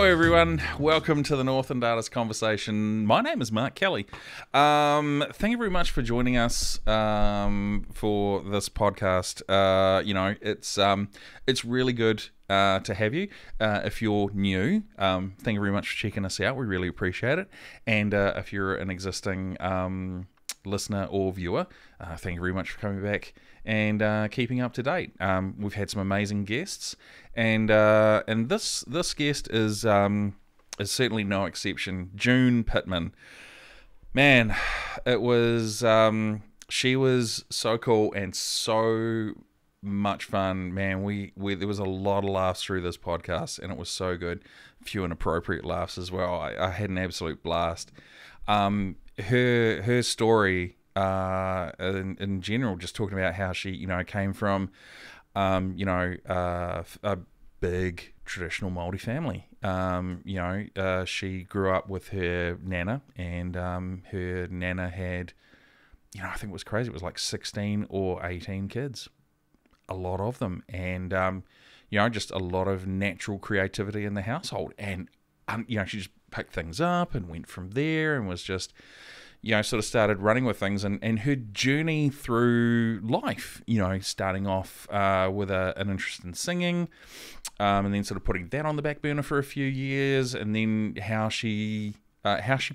everyone. Welcome to the Northland Artists Conversation. My name is Mark Kelly. Thank you very much for joining us for this podcast. It's really good to have you. If you're new, thank you very much for checking us out. We really appreciate it. And if you're an existing listener or viewer, thank you very much for coming back and keeping up to date. We've had some amazing guests, and this guest is certainly no exception. June Pitman, man, it was she was so cool and so much fun, man. We there was a lot of laughs through this podcast, and it was so good. A few inappropriate laughs as well. I had an absolute blast. Her story in general, just talking about how she came from a big traditional Māori family. She grew up with her nana, and her nana had, I think it was crazy, it was like 16 or 18 kids, a lot of them, and just a lot of natural creativity in the household. And she just picked things up and went from there, and was just sort of started running with things, and her journey through life, starting off with an interest in singing, and then sort of putting that on the back burner for a few years, and then how she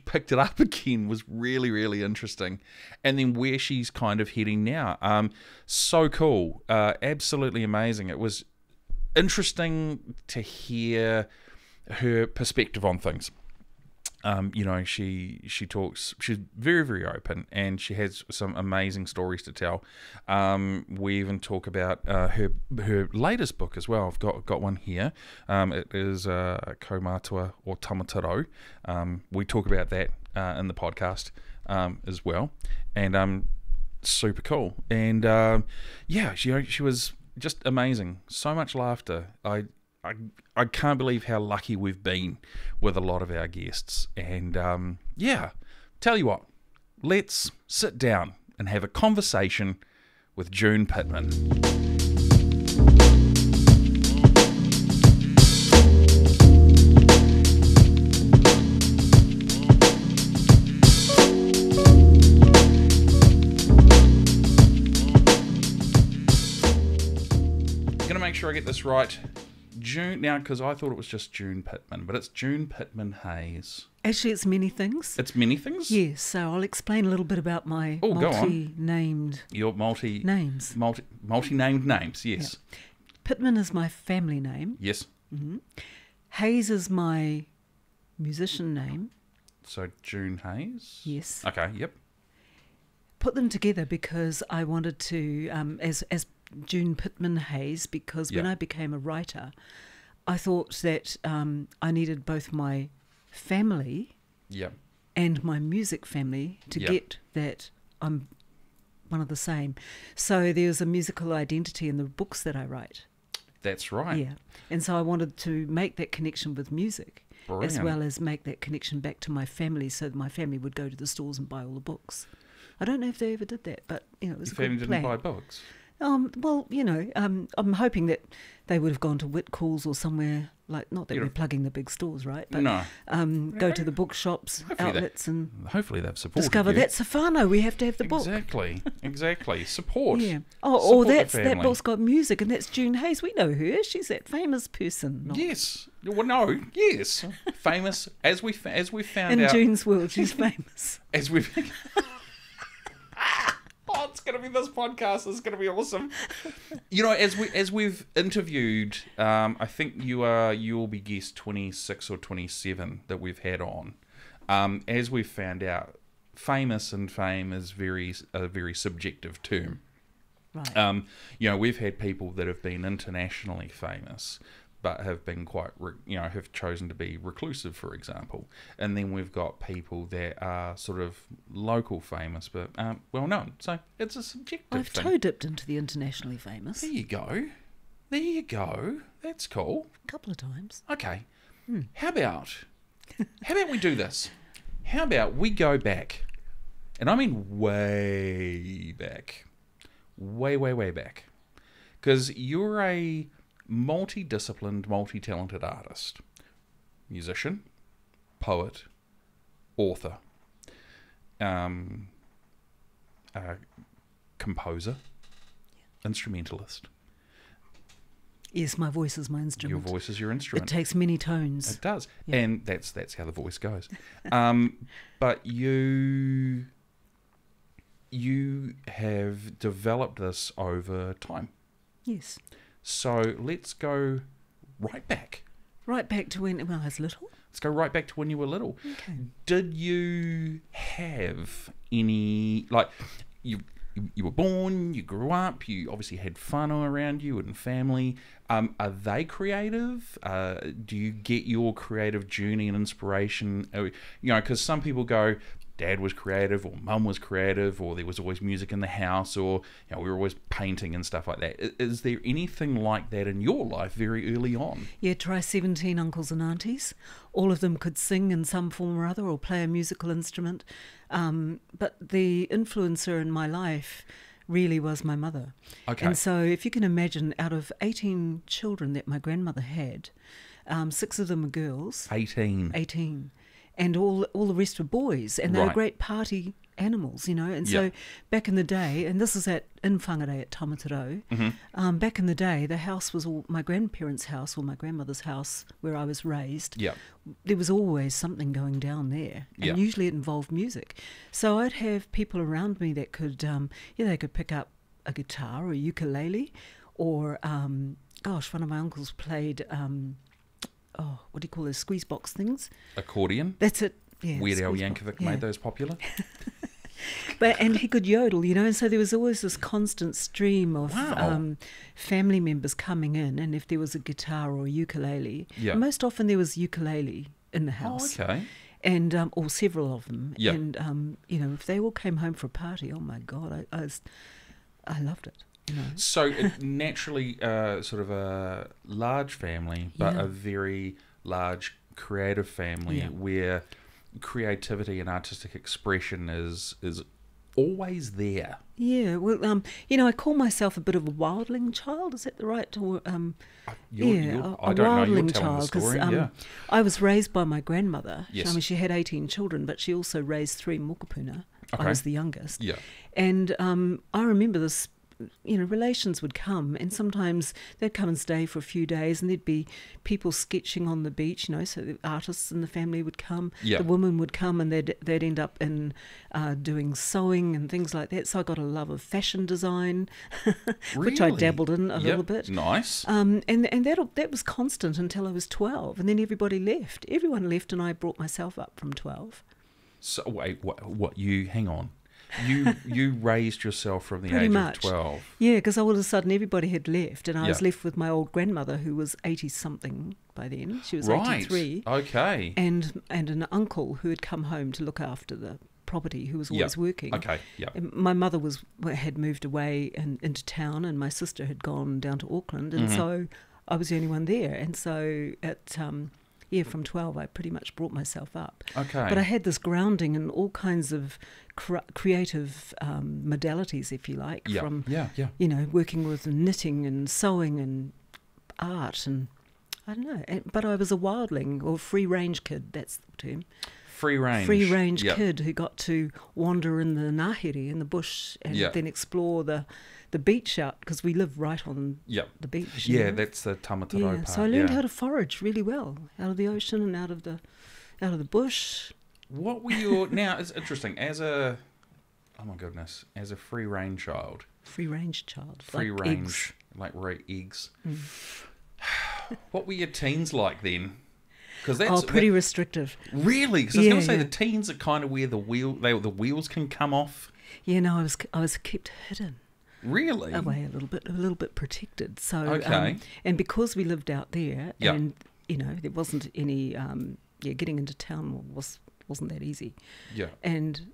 picked it up again was really, really interesting, and then where she's kind of heading now. So cool, absolutely amazing. It was interesting to hear her perspective on things. She talks, she's very, very open, and she has some amazing stories to tell. We even talk about her latest book as well. I've got one here. It is Kaumatua or Tamaterau. We talk about that in the podcast as well, and super cool. And she was just amazing. So much laughter. I can't believe how lucky we've been with a lot of our guests. And tell you what, let's sit down and have a conversation with June Pitman. I'm going to make sure I get this right. June, now, because I thought it was just June Pitman, but it's June Pitman-Hayes. Actually, it's many things. It's many things? Yes, so I'll explain a little bit about my multi-named Your names. Multi-named names, yes. Yeah. Pitman is my family name. Yes. Mm-hmm. Hayes is my musician name. So June Hayes? Yes. Okay, yep. Put them together because I wanted to, as June Pitman-Hayes, because when I became a writer, I thought that I needed both my family and my music family to get that I'm one of the same. So there's a musical identity in the books that I write. That's right. Yeah. And so I wanted to make that connection with music. Brilliant. As well as make that connection back to my family, so that my family would go to the stores and buy all the books. I don't know if they ever did that, but it was a good plan. Your family didn't buy books? I'm hoping that they would have gone to Whitcoulls or somewhere, like, not that we're plugging the big stores, right? But go to the bookshops, outlets, and hopefully they've supported discover you. That's Safano, we have to have the book. Exactly. Support. Yeah. Support That book's got music, and that's June Hayes. We know her. She's that famous person. Yes. Well, no. Yes. Famous as we found out. In June's world, she's famous. As we've. Oh, it's going to be this podcast. It's going to be awesome. As we've interviewed, I think you'll be guest 26 or 27 that we've had on. As we've found out, famous and fame is a very subjective term. Right. We've had people that have been internationally famous, but have been quite, have chosen to be reclusive, for example. And then we've got people that are sort of local famous, but aren't well known. So it's a subjective I've thing. toe dipped into the internationally famous. There you go. That's cool. A couple of times. Okay. How about we do this? How about we go back, and I mean way back, way back, because you're a multidisciplined, multi-talented artist. musician, poet, author, composer, instrumentalist. Yes, my voice is my instrument. Your voice is your It instrument. takes many tones. It does, Yeah. and that's how the voice goes. But you have developed this over time. Yes. So let's go right back. Right back to when I was little. Let's go right back to when you were little. Okay. Did you have any, like, you were born, you grew up, you obviously had whānau around you and family. Are they creative? Do you get your creative journey and inspiration? Because some people go, Dad was creative, or Mum was creative, or there was always music in the house, or we were always painting and stuff like that. Is there anything like that in your life very early on? Yeah, try 17 uncles and aunties. All of them could sing in some form or other or play a musical instrument. But the influencer in my life really was my mother. Okay. And so if you can imagine, out of 18 children that my grandmother had, 6 of them were girls. 18. And all the rest were boys, and they were Right. great party animals, And so back in the day, and this is in Whangarei at Tamaterau, back in the day, the house was all my grandparents' house or my grandmother's house where I was raised. Yeah. There was always something going down there, and Yeah. usually it involved music. So I'd have people around me that could, they could pick up a guitar or a ukulele, or one of my uncles played. What do you call those squeeze box things? Accordion. That's it. Yeah, Weird Al squeeze box. Yankovic Yeah. made those popular. And he could yodel, and so there was always this constant stream of Wow. family members coming in, and if there was a guitar or a ukulele, Yeah. most often there was ukulele in the house. Oh, okay. And or several of them. Yeah. And if they all came home for a party, oh my God, I loved it. So it naturally, sort of a large family, but Yeah. a very large creative family Yeah. where creativity and artistic expression is always there. Yeah, well, I call myself a bit of a wildling child. Is that the right? Or, I a don't know. You're wildling telling child, the story. because I was raised by my grandmother. Yes. I mean, she had 18 children, but she also raised 3 mokopuna. Okay. I was the youngest. Yeah. And I remember this, relations would come, and sometimes they'd come and stay for a few days, and there'd be people sketching on the beach, so the artists in the family would come, Yeah. the women would come, and they'd end up in doing sewing and things like that. So I got a love of fashion design, which I Really? dabbled in a Yep. little bit. Nice. And that was constant until I was 12, and then everybody left. Everyone left, and I brought myself up from 12. So wait, what? You hang on. You raised yourself from the Pretty age much. of 12. Yeah, because all of a sudden everybody had left, and I was Yeah. left with my old grandmother, who was 80-something by then. She was Right. 83. Okay. And an uncle who had come home to look after the property, who was always working. Okay. Yeah. And my mother had moved away into town, and my sister had gone down to Auckland, and so I was the only one there. And so from 12, I pretty much brought myself up. Okay. But I had this grounding in all kinds of creative modalities, if you like, Yeah. from Yeah. working with knitting and sewing and art, and I don't know. But I was a wildling, or free range kid. That's the term. Free range. Free range Yep. kid who got to wander in the ngāhere, in the bush, and Yeah. then explore the beach out, because we live right on Yep. the beach. Yeah, that's the Tamaterau part. So I learned how to forage really well out of the ocean and out of the bush. What were your... Now, it's interesting. As a free range child. Free range child. Free like range. eggs. Like eggs. What were your teens like then? Because that's Pretty restrictive. Really? Because I was going to say Yeah. the teens are kind of where the wheels can come off. Yeah, no, I was kept hidden Really? away a little bit protected. So Okay. and because we lived out there, Yep. and there wasn't any getting into town wasn't that easy. Yeah. And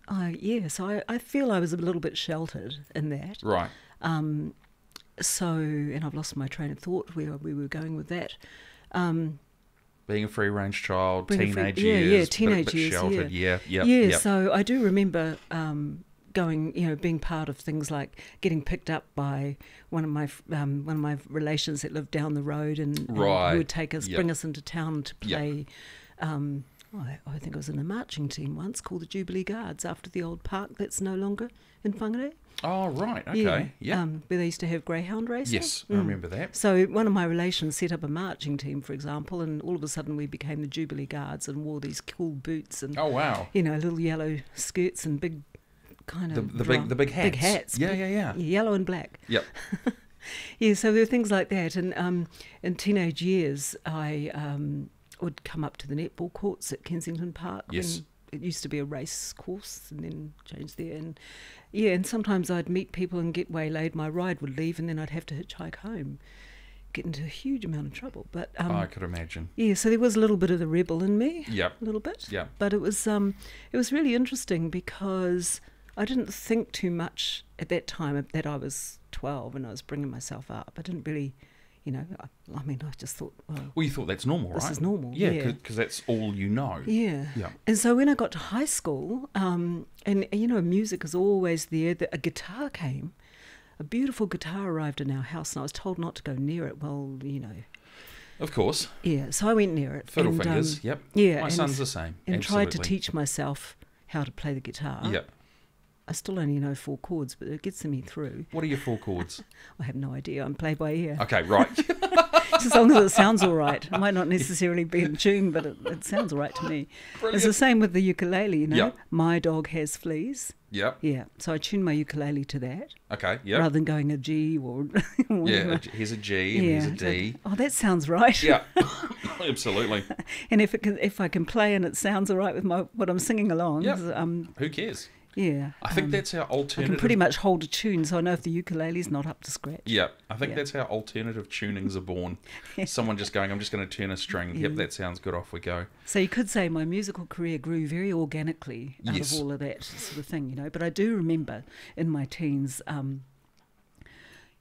so I feel I was a little bit sheltered in that. Right. So, and I've lost my train of thought where we were going with that. Being a free range child, Being a free- teenage yeah, years, teenage bit years, sheltered. yeah. Yeah. So I do remember going, being part of things like getting picked up by one of my relations that lived down the road, and Right. who would take us, Yep. bring us into town to Yep. play I think I was in a marching team once called the Jubilee Guards after the old park that's no longer in Whangarei. Oh, right, okay, yeah. Where they used to have greyhound racing. Yes, I remember that. So one of my relations set up a marching team, for example, and all of a sudden we became the Jubilee Guards and wore these cool boots and, Oh, wow. little yellow skirts and big kind of... The big hats. Big hats. Yeah. Yellow and black. Yep. Yeah, so there were things like that. And in teenage years, I would come up to the netball courts at Kensington Park. Yes. It used to be a race course and then changed there. And sometimes I'd meet people and get waylaid. My ride would leave and then I'd have to hitchhike home, get into a huge amount of trouble. But I could imagine. Yeah, so there was a little bit of the rebel in me. Yep. A little bit. Yeah. But it was really interesting because I didn't think too much at that time that I was 12 and I was bringing myself up. I didn't really... I just thought, well, you thought that's normal, right? This is normal. Yeah, because that's all you know. Yeah. And so when I got to high school, and music is always there, a guitar came. A beautiful guitar arrived in our house, and I was told not to go near it. Well, Of course. Yeah, so I went near it. Fiddle fingers, yep. Yeah. My son's the same. And Absolutely. tried to teach myself how to play the guitar. Yep. I still only know 4 chords, but it gets me through. What are your 4 chords? I have no idea. I'm play by ear. Okay, right. As long as it sounds all right. It might not necessarily be in tune, but it sounds all right to me. Brilliant. It's the same with the ukulele, Yep. My dog has fleas. Yep. Yeah, so I tune my ukulele to that. Okay, yep. Rather than going a G or whatever. Yeah, here's a G and here's a D. That sounds right. Yeah, absolutely. And if I can play and it sounds all right with what I'm singing along. Yep. Who cares? Yeah. I think that's how alternative... I can pretty much hold a tune, so I know if the ukulele's not up to scratch. Yeah, I think that's how alternative tunings are born. Someone just going, I'm just going to turn a string. Yep, that sounds good, off we go. So you could say my musical career grew very organically out of all of that sort of thing, But I do remember in my teens,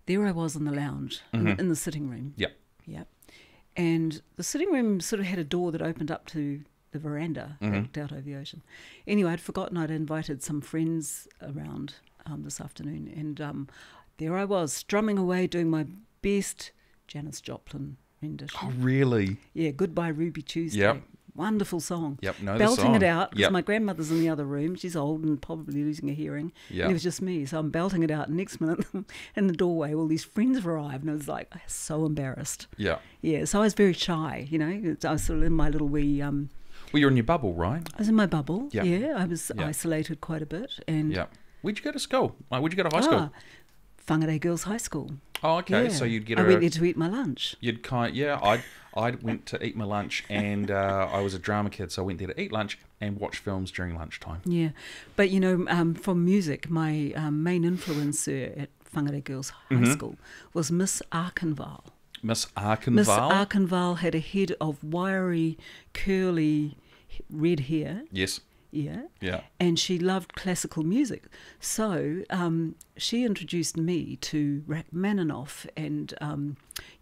there I was in the lounge, in the sitting room. Yep. Yep. And the sitting room sort of had a door that opened up to the veranda that looked out over the ocean. Anyway, I'd forgotten I'd invited some friends around this afternoon, and there I was, strumming away, doing my best Janis Joplin rendition. Oh, really? Yeah, Goodbye Ruby Tuesday. Yep. Wonderful song. Yep, know the belting song. it out, because Yep. my grandmother's in the other room. She's old and probably losing her hearing. Yep. And it was just me, so I'm belting it out. And next minute, in the doorway, all these friends arrived, and I was like, so embarrassed. Yeah. Yeah, so I was very shy, I was sort of in my little wee... Well, you're in your bubble, right? I was in my bubble. Yep. Yeah, I was Yep. isolated quite a bit. And Yeah. Where'd you go to school? Where'd you go to high school? Whangarei Girls High School. Oh, okay. Yeah. So you'd get I went there to eat my lunch. You'd I went to eat my lunch, and I was a drama kid, so I went there to eat lunch and watch films during lunchtime. Yeah, but from music, my main influencer at Whangarei Girls High School was Miss Arkenval. Miss Arkenval? Miss Arkenval had a head of wiry, curly red hair. Yes. Yeah. Yeah. And she loved classical music. So she introduced me to Rachmaninoff and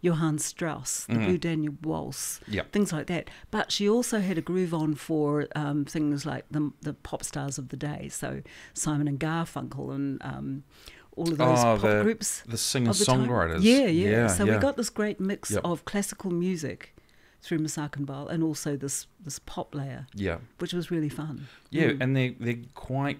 Johann Strauss, the Blue Danube Waltz, things like that. But she also had a groove on for things like the pop stars of the day, so Simon and Garfunkel and all of those pop groups. The singer-songwriters. Yeah. So we got this great mix of classical music through Miss Arkenval and also this pop layer, which was really fun. Yeah, and they're quite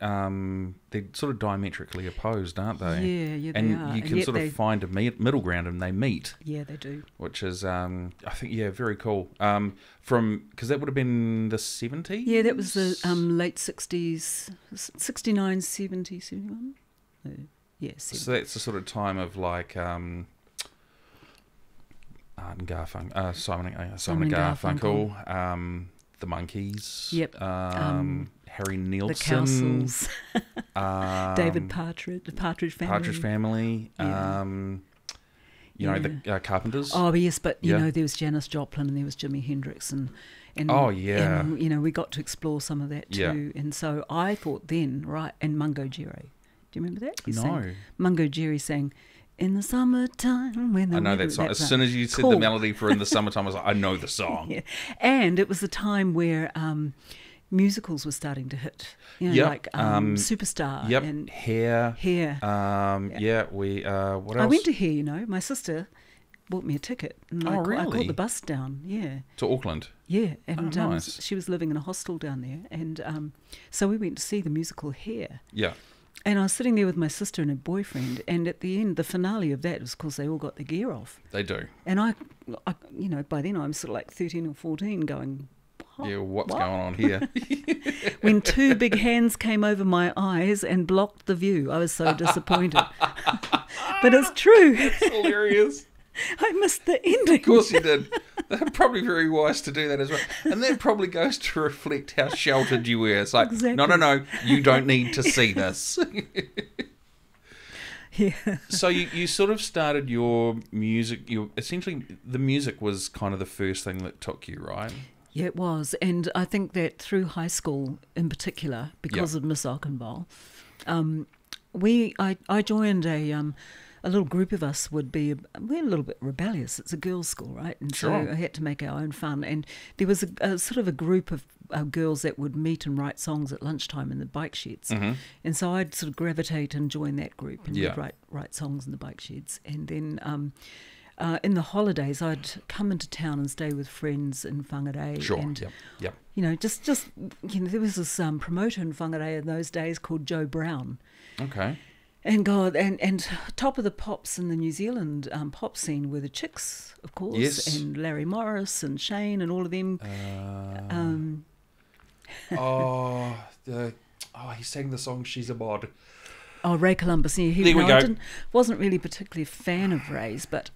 they're sort of diametrically opposed, aren't they? Yeah, and they are. you can sort of find a middle ground, and they meet. Yeah, they do. Which is, I think, very cool. Because that would have been the 70s. Yeah, that was the late 60s, 69, 70, 71. Yeah, 70. So that's the sort of time of like. Simon and Garfunkel, the Monkees, Harry Nilsson, the Cowsills, David Partridge, the Partridge Family, the Carpenters. Oh yes, but there was Janis Joplin and there was Jimi Hendrix and we got to explore some of that too. And so I thought then, right, and Mungo Jerry. Do you remember that? Mungo Jerry sang. In the summertime, when the I know that song. As soon as you said the melody for "In the Summertime," I was like, I know the song. Yeah. And it was the time where musicals were starting to hit. Like Superstar. Yep. And Hair. Hair. What else? I went to Hair. My sister bought me a ticket. And Oh, I caught really? the bus down, yeah. To Auckland. Yeah, and Oh, nice. she was living in a hostel down there. And so we went to see the musical Hair. Yeah. And I was sitting there with my sister and her boyfriend, and at the end, the finale of that was, of course, they all got their gear off. They do. And I by then I'm sort of like 13 or 14 going, Yeah, what's going on here? when two big hands came over my eyes and blocked the view. I was so disappointed. But it's true. It's hilarious. I missed the ending. Of course you did. They're probably very wise to do that as well. And that probably goes to reflect how sheltered you were. It's like, Exactly. no, you don't need to see this. Yeah. So you sort of started your music, essentially the music was kind of the first thing that took you, right? Yeah, it was. And I think that through high school in particular, because of Miss Arkenval, I joined a little group of us we're a little bit rebellious. It's a girls' school, right? And Sure. so I had to make our own fun. And there was a sort of a group of girls that would meet and write songs at lunchtime in the bike sheds. Mm-hmm. And so I'd sort of gravitate and join that group and Yeah. we'd write songs in the bike sheds. And then in the holidays, I'd come into town and stay with friends in Whangarei. Sure. And, Yep. just there was this promoter in Whangarei in those days called Joe Brown. Okay. And God, and top of the pops in the New Zealand pop scene were the Chicks, of course, Yes. and Larry Morris and Shane and all of them. He sang the song "She's a Bod." Ray Columbus. Yeah, There we go. Wasn't really particularly a fan of Ray's, but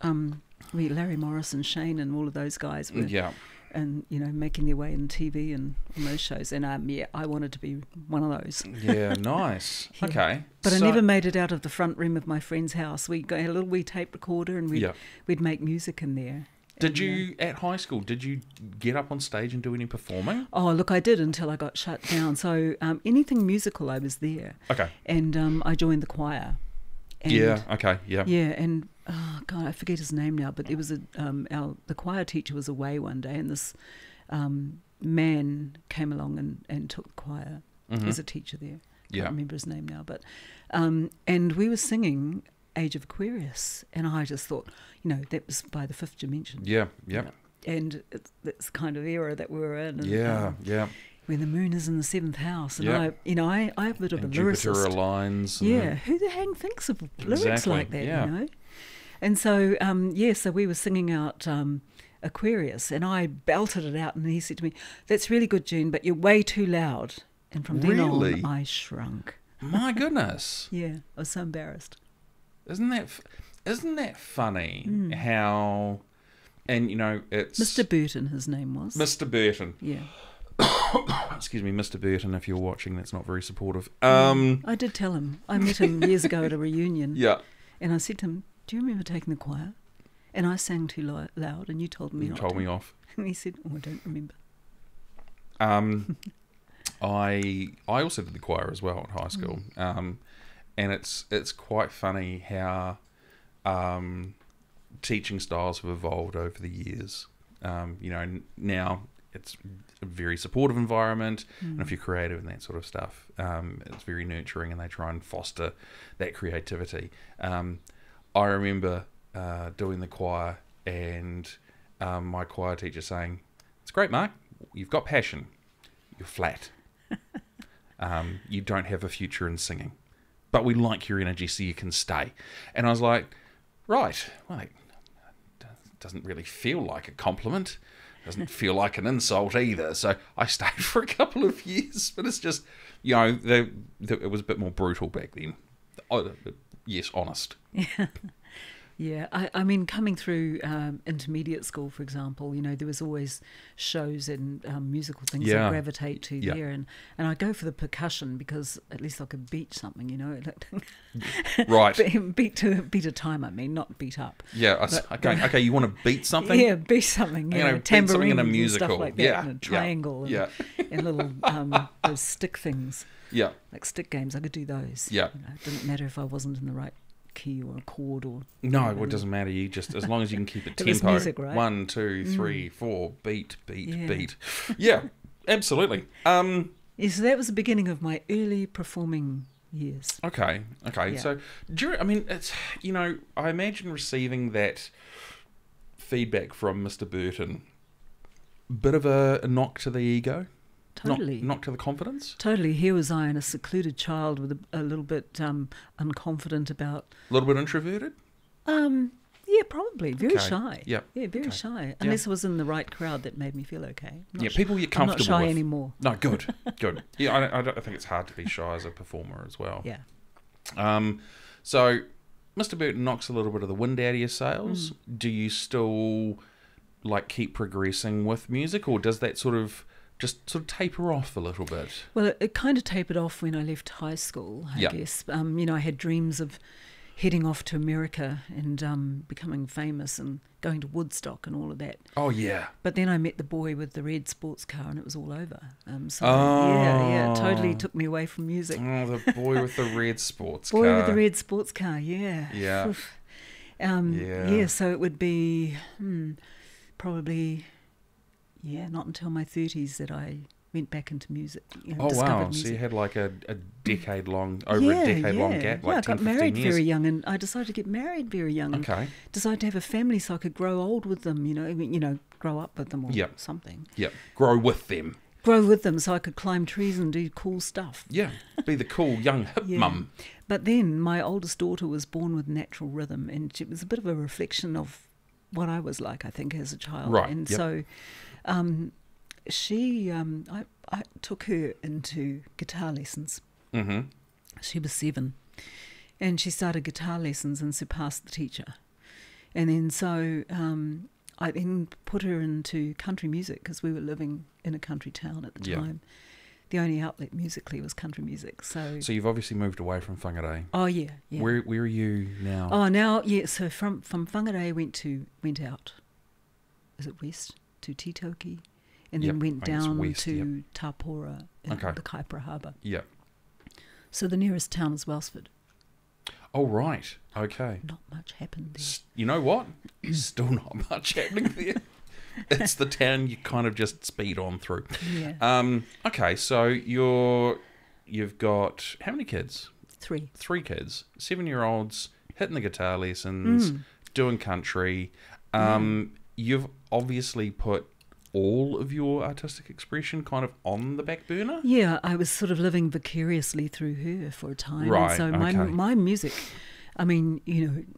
Larry Morris and Shane and all of those guys were, Yeah. and making their way in TV and on those shows. And I wanted to be one of those. Yeah, nice. Yeah. Okay. But So- I never made it out of the front room of my friend's house. We got a little wee tape recorder and we'd make music in there. Did you, at high school, did you get up on stage and do any performing? Oh, look, I did until I got shut down. So anything musical, I was there. Okay. And I joined the choir. And, Yeah, okay, yeah. Yeah, and God, I forget his name now, but there was the choir teacher was away one day, and this man came along and took the choir as a teacher there. Yeah. Can't remember his name now, but and we were singing Age of Aquarius, and I just thought, that was by the Fifth Dimension. Yeah, yeah. And it's the kind of era that we were in. And, Yeah, yeah. when the moon is in the seventh house, and Yeah. I'm a bit of And a Jupiter lyricist. aligns. Yeah, who the hang thinks of lyrics Exactly, like that, yeah. And so, so we were singing out Aquarius, and I belted it out, and he said to me, "That's really good, June, but you're way too loud." And from then Really? on, I shrunk. My goodness. Yeah, I was so embarrassed. Isn't that funny how, and it's... Mr. Burton, his name was. Mr. Burton. Yeah. Excuse me, Mr. Burton, if you're watching, that's not very supportive. I did tell him. I met him years ago at a reunion. Yeah. And I said to him, "Do you remember taking the choir?" And I sang too loud, and you told me You not told to. me off. And he said, "Oh, I don't remember." I also did the choir as well at high school, and it's quite funny how teaching styles have evolved over the years. Now it's a very supportive environment, and if you're creative and that sort of stuff, it's very nurturing, and they try and foster that creativity. I remember doing the choir, and my choir teacher saying, "It's great, Mark. You've got passion. You're flat. You don't have a future in singing, but we like your energy, so you can stay." And I was like, right, well, it doesn't really feel like a compliment. Doesn't feel like an insult either. So I stayed for a couple of years, but it's just, it was a bit more brutal back then. Yes, honest. Yeah. Yeah, I mean, coming through intermediate school, for example, there was always shows and musical things I gravitate to there, and I go for the percussion because at least I could beat something, Right. beat a time. I mean, not beat up. Yeah. Okay. You want to beat something? Yeah, beat something. I'm Yeah, gonna beat something in a tambourines and musical. stuff like that, Yeah, and a triangle, yeah. and little those stick things, Yeah. like stick games. I could do those. Yeah. It didn't matter if I wasn't in the right key or a chord or No, it doesn't matter. You just, as long as you can keep it It was tempo. music, right? 1, 2, 3, 4, beat, Yeah. beat. Yeah, absolutely. Yeah, so that was the beginning of my early performing years. Okay. Yeah. So, it's, I imagine receiving that feedback from Mr. Burton. Bit of a knock to the ego? Totally. Knock to the confidence? Totally. Here was I, in a secluded child with a little bit unconfident about... A little bit introverted? Yeah, probably. Very Okay. shy. Yep. Yeah, very Okay. shy. Unless it was in the right crowd that made me feel okay. People you're comfortable with. I'm not shy anymore. No, good, good. Yeah, I think it's hard to be shy as a performer as well. Yeah. So, Mr. Burton knocks a little bit of the wind out of your sails. Do you still keep progressing with music, or does that sort of taper off a little bit? Well, it kind of tapered off when I left high school, I guess. I had dreams of heading off to America and becoming famous and going to Woodstock and all of that. Oh, yeah. But then I met the boy with the red sports car and it was all over. Yeah, it totally took me away from music. Oh, the boy with the red sports car. Boy with the red sports car, yeah. Yeah. Yeah, so it would be probably, not until my 30s that I went back into music. Wow. Music. So you had a decade-long, a decade-long gap, I 10, got 15 married years. very young, and I decided to get married very young. Okay. And decided to have a family so I could grow old with them, grow up with them or something. Yep. Grow with them. Grow with them so I could climb trees and do cool stuff. Yeah. Be the cool young hip mum. But then my oldest daughter was born with natural rhythm, and it was a bit of a reflection of what I was like, I think, as a child. Right. And so she, I took her into guitar lessons. Mm-hmm. She was 7, and she started guitar lessons and surpassed the teacher. And then so I then put her into country music because we were living in a country town at the time. The only outlet musically was country music. So you've obviously moved away from whangarei. Oh yeah. Where are you now? Oh, now so from whangarei went out. Is it west to Titoki? And then went down west, to Tapora in the Kaipara Harbour. Yeah. So the nearest town is Wellsford. Oh, right. Okay. Not much happened there. You know what? Still not much happening there. It's the town you kind of just speed on through. Yeah. Okay, so you've got how many kids? 3. 3 kids. 7-year-olds hitting the guitar lessons, doing country. You've obviously put all of your artistic expression kind of on the back burner? Yeah, I was sort of living vicariously through her for a time. Right, And so okay. my music, I mean,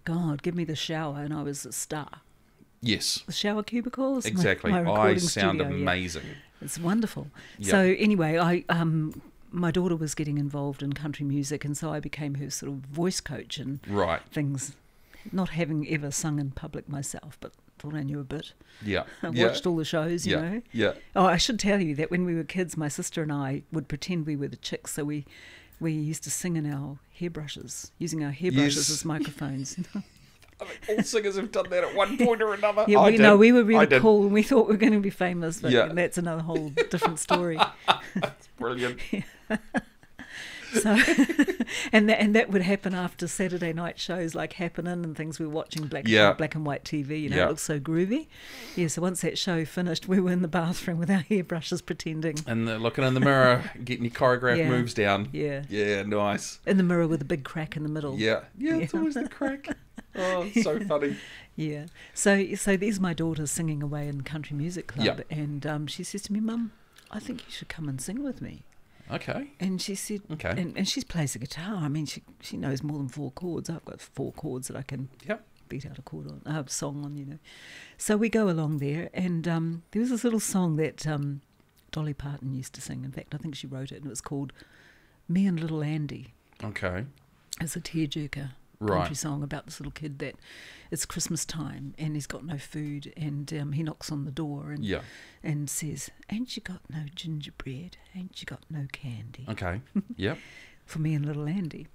God, give me the shower and I was a star. Yes. The shower cubicles. Exactly. My I recording sound studio, amazing. It's wonderful. Yep. So anyway, my daughter was getting involved in country music, and so I became her sort of voice coach and things, not having ever sung in public myself, but thought I knew a bit. Yeah. I watched all the shows, you know. Yeah. Oh, I should tell you that when we were kids, my sister and I would pretend we were the chicks, so we used to sing in our hairbrushes, using our hairbrushes as microphones. I mean, all singers have done that at one point or another. Yeah, we were really cool and we thought we were going to be famous, but that's another whole different story. That's brilliant. So, and that would happen after Saturday night shows like Happening and things. We were watching black and white TV. You know, it looked so groovy. Yeah. So once that show finished, we were in the bathroom with our hairbrushes pretending and looking in the mirror, getting your choreographed moves down. Yeah. Yeah. Nice. In the mirror with a big crack in the middle. Yeah. Yeah. It's always the crack. Oh, it's so funny. Yeah. So there's my daughter singing away in country music club, and she says to me, "Mum, I think you should come and sing with me." Okay. And she said, and she plays the guitar. I mean, she knows more than 4 chords. I've got 4 chords that I can beat out a song on, you know. So we go along there, and there was this little song that Dolly Parton used to sing. In fact, I think she wrote it, and it was called "Me and Little Andy." Okay. It's a tearjerker country song about this little kid that it's Christmas time and he's got no food, and he knocks on the door and says, "Ain't you got no gingerbread? Ain't you got no candy?" Okay. Yep. For me and little Andy.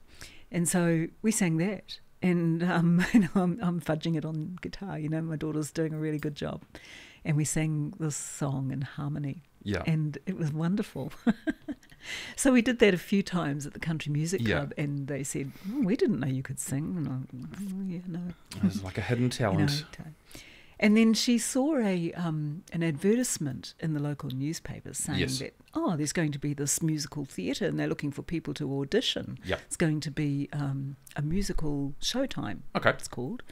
And so we sang that, and I'm fudging it on guitar. You know, my daughter's doing a really good job, and we sang this song in harmony. Yeah. And it was wonderful. So we did that a few times at the Country Music Club, and they said, "We didn't know you could sing." And I, no. It was like a hidden talent. You know, and then she saw an advertisement in the local newspaper saying that, there's going to be this musical theatre and they're looking for people to audition. Yep. It's going to be a musical showtime, okay, it's called.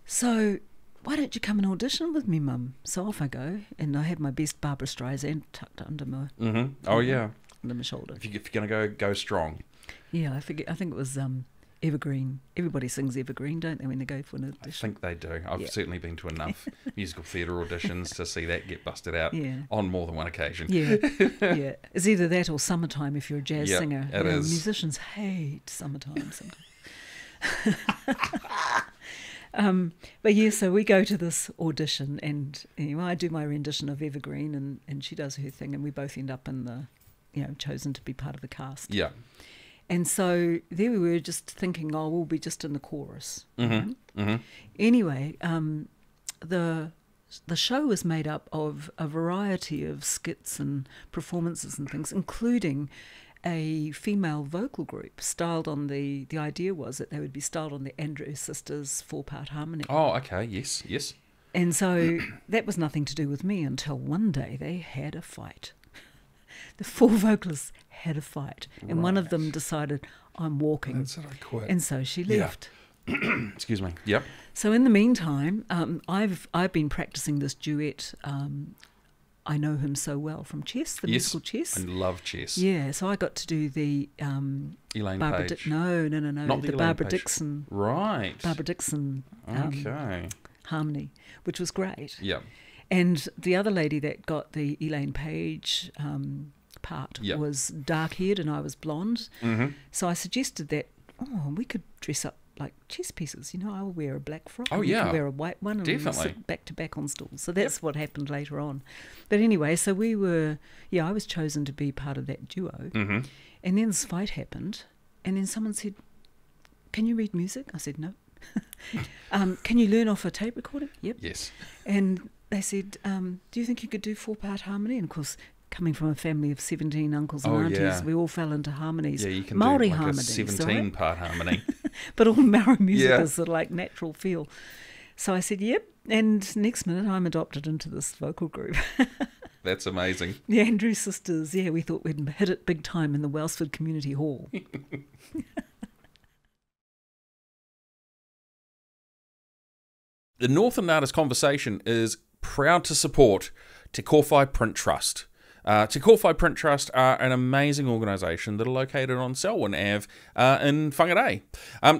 So why don't you come and audition with me, Mum? So off I go, and I had my best Barbara Streisand tucked under my under my shoulder. If you're going to go strong. Yeah, I think it was Evergreen. Everybody sings Evergreen, don't they, when they go for an audition? I think they do. I've certainly been to enough musical theatre auditions to see that get busted out on more than one occasion. Yeah, yeah. It's either that or Summertime if you're a jazz singer. It is. Musicians hate Summertime sometimes. But yeah, so we go to this audition, and anyway, I do my rendition of Evergreen, and she does her thing, and we both end up in the, chosen to be part of the cast. Yeah. And so there we were, just thinking, we'll be just in the chorus. Mm-hmm. Mm-hmm. Anyway, the show was made up of a variety of skits and performances and things, including a female vocal group styled on the idea was that they would be styled on the Andrews Sisters 4-part harmony. Oh, okay, yes. And so that was nothing to do with me until one day they had a fight. The 4 vocalists had a fight, and one of them decided, I'm walking. That's it, I quit. And so she left. Yeah. Excuse me. Yep. So in the meantime, I've been practicing this duet. I know him so well from chess, the musical chess. I love chess. Yeah, so I got to do the Elaine Barbara Page. No, Not the Barbara Page. Dixon. Right. Barbara Dixon. Okay. Harmony, which was great. Yeah. And the other lady that got the Elaine Page part was dark-haired and I was blonde. Mm-hmm. So I suggested that, we could dress up like chess pieces. I'll wear a black frock. Oh, and yeah. you can wear a white one. And Definitely. we'll sit back to back on stools. So that's what happened later on. But anyway, so we were, I was chosen to be part of that duo. Mm-hmm. And then this fight happened. And then someone said, can you read music? I said, no. Can you learn off a tape recording? Yep. Yes. And they said, do you think you could do 4-part harmony? And of course, coming from a family of 17 uncles and aunties, we all fell into harmonies. Yeah, you can Māori do like harmonies, a 17-part harmony. But all Maori music is sort of like natural feel. So I said, yep. And next minute, I'm adopted into this vocal group. That's amazing. The Andrews Sisters, we thought we'd hit it big time in the Wellsford Community Hall. The Northland Artists Conversation is proud to support Te Kōwhai Print Trust. Te Kōwhai Print Trust are an amazing organisation that are located on Selwyn Ave in Whangarei.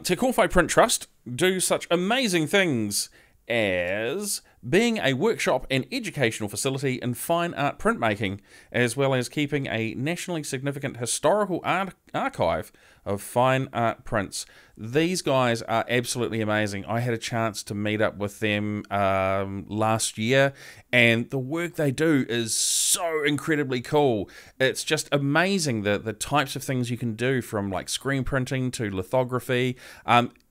Te Kōwhai Print Trust do such amazing things as being a workshop and educational facility in fine art printmaking, as well as keeping a nationally significant historical archive of fine art prints. These guys are absolutely amazing. I had a chance to meet up with them last year, and the work they do is so incredibly cool. It's just amazing the types of things you can do, from like screen printing to lithography.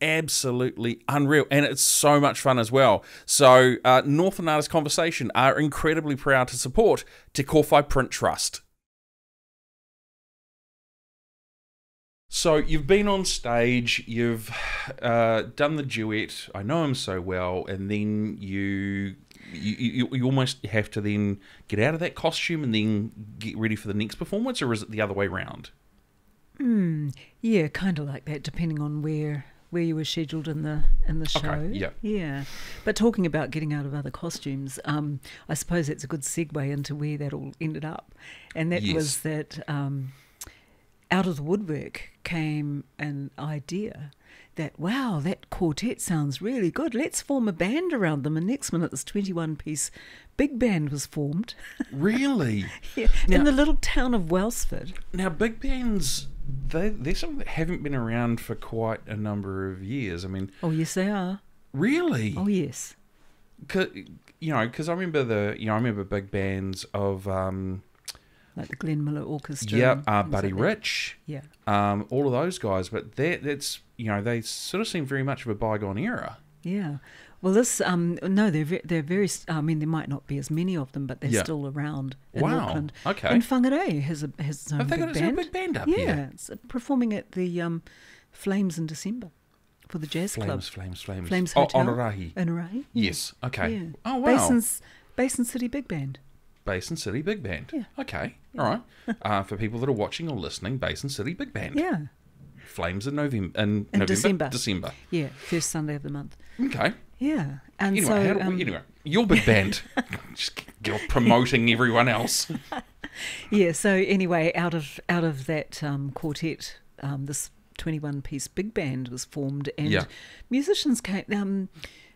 Absolutely unreal, and it's so much fun as well. So Northland Artists Conversation are incredibly proud to support Te Kōwhai Print Trust. So you've been on stage, you've done the duet, I know him so well, and then you almost have to then get out of that costume and then get ready for the next performance, or is it the other way round? Yeah, kind of like that, depending on where you were scheduled in the show. Okay, yeah. But talking about getting out of other costumes, I suppose that's a good segue into where that all ended up, and that was that. Out of the woodwork came an idea that, wow, that quartet sounds really good. Let's form a band around them. And next minute, this 21-piece big band was formed. Really? Yeah, in the little town of Wellsford. Now, big bands, they're something that haven't been around for quite a number of years. I mean... Oh, yes, they are. Really? Oh, yes. Because I remember big bands of... like the Glenn Miller Orchestra. Yeah, Buddy Rich. Yeah. All of those guys, but that's they sort of seem very much of a bygone era. Yeah. Well, this no, they're very. I mean, there might not be as many of them, but they're still around in Auckland. Okay. And Whangarei has its own Have they big got band. a big band up here? Yeah, it's performing at the Flames in December for the jazz club. Flames. Hotel. Onarahi. Onarahi. Yeah. Yes. Okay. Yeah. Oh wow. Basin City Big Band. Basin City Big Band. Yeah. Okay. Yeah. All right. For people that are watching or listening, Basin City Big Band. Yeah. Flames in November. In December. December. Yeah, first Sunday of the month. Okay. Yeah. And anyway, your big band. Just you're promoting everyone else. Yeah. So anyway, out of that quartet, this 21-piece big band was formed, and musicians came.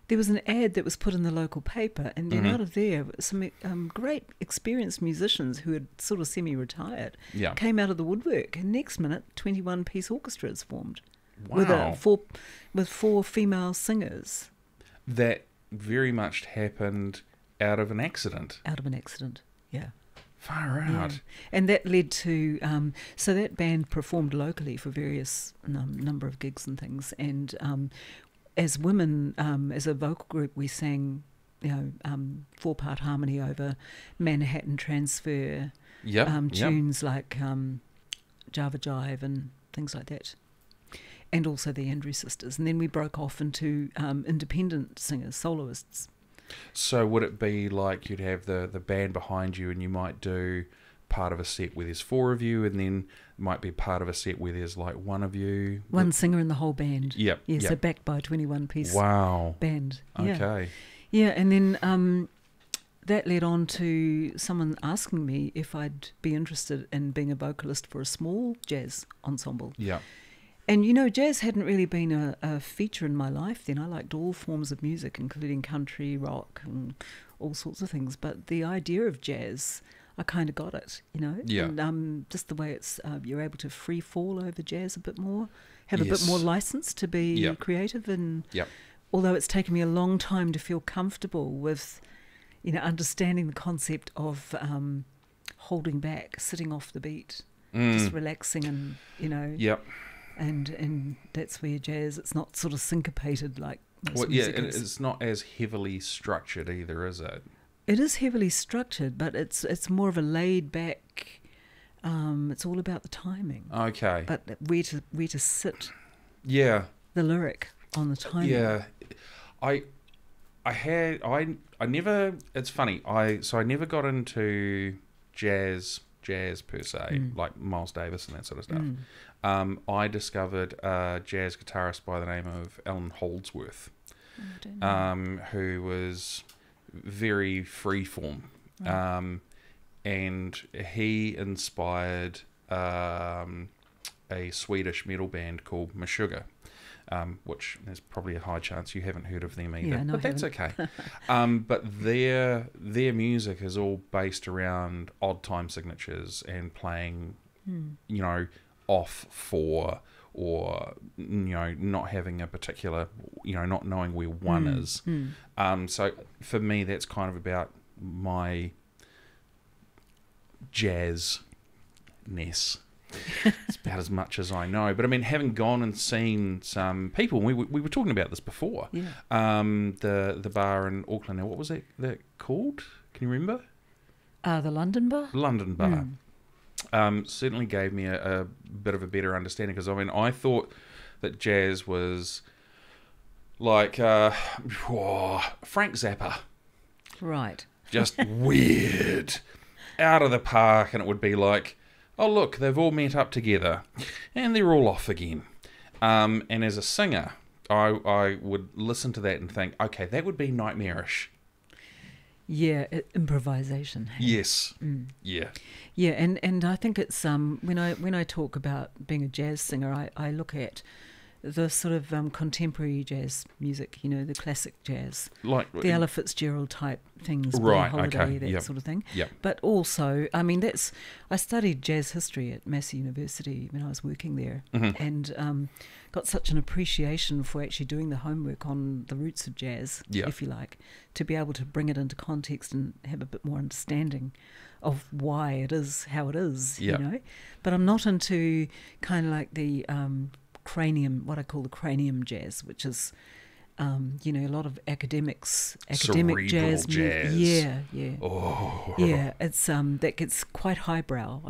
There was an ad that was put in the local paper, and then out of there, some great experienced musicians who had sort of semi-retired came out of the woodwork, and next minute, 21-piece orchestras formed. Wow. With four female singers. That very much happened out of an accident. Out of an accident, yeah. Far out. Yeah. And that led to, so that band performed locally for various number of gigs and things, and as women, as a vocal group, we sang, 4-part harmony over Manhattan Transfer tunes like Java Jive and things like that, and also the Andrews Sisters. And then we broke off into independent singers, soloists. So would it be like you'd have the band behind you, and you might do part of a set where there's 4 of you, and then might be part of a set where there's like one of you, one singer in the whole band. So backed by a 21-piece band. Okay. And then that led on to someone asking me if I'd be interested in being a vocalist for a small jazz ensemble. And jazz hadn't really been a feature in my life then. I liked all forms of music, including country, rock, and all sorts of things, but the idea of jazz, I kind of got it, and just the way it's you're able to free fall over jazz a bit more, have a bit more license to be creative, and although it's taken me a long time to feel comfortable with, understanding the concept of holding back, sitting off the beat, just relaxing, and and that's where jazz, it's not sort of syncopated like most music is. It's not as heavily structured either, is it? It is heavily structured, but it's more of a laid back. It's all about the timing. Okay. But where to sit. Yeah. The lyric on the timing. Yeah. I never. It's funny. I never got into jazz per se, like Miles Davis and that sort of stuff. I discovered a jazz guitarist by the name of Alan Holdsworth, who was very freeform, and he inspired a Swedish metal band called Meshuggah, which there's probably a high chance you haven't heard of them either, but that's okay. But their music is all based around odd time signatures and playing, off 4, or not having a particular, not knowing where 1 is. So for me, that's kind of about my jazzness. It's about as much as I know. But I mean, having gone and seen some people, we were talking about this before. The bar in Auckland. Now, what was that called? Can you remember? The London Bar. London Bar. Certainly gave me a bit of a better understanding, because I mean, I thought that jazz was like Frank Zappa, right? Just weird, out of the park, and it would be like, oh look, they've all met up together, and they're all off again. And as a singer, I would listen to that and think, okay, that would be nightmarish. Yeah, improvisation. Hey? Yes. Yeah, and I think it's when I talk about being a jazz singer, I look at the sort of contemporary jazz music, the classic jazz, like the Ella Fitzgerald type things, right? Holiday, okay, that sort of thing. Yeah. But also, I mean, I studied jazz history at Massey University when I was working there, and got such an appreciation for actually doing the homework on the roots of jazz, if you like, to be able to bring it into context and have a bit more understanding of why it is how it is, But I'm not into kind of like the cranium, what I call the cranium jazz, which is, a lot of academic Cerebral jazz. Yeah. Oh. Yeah, it's that gets quite highbrow.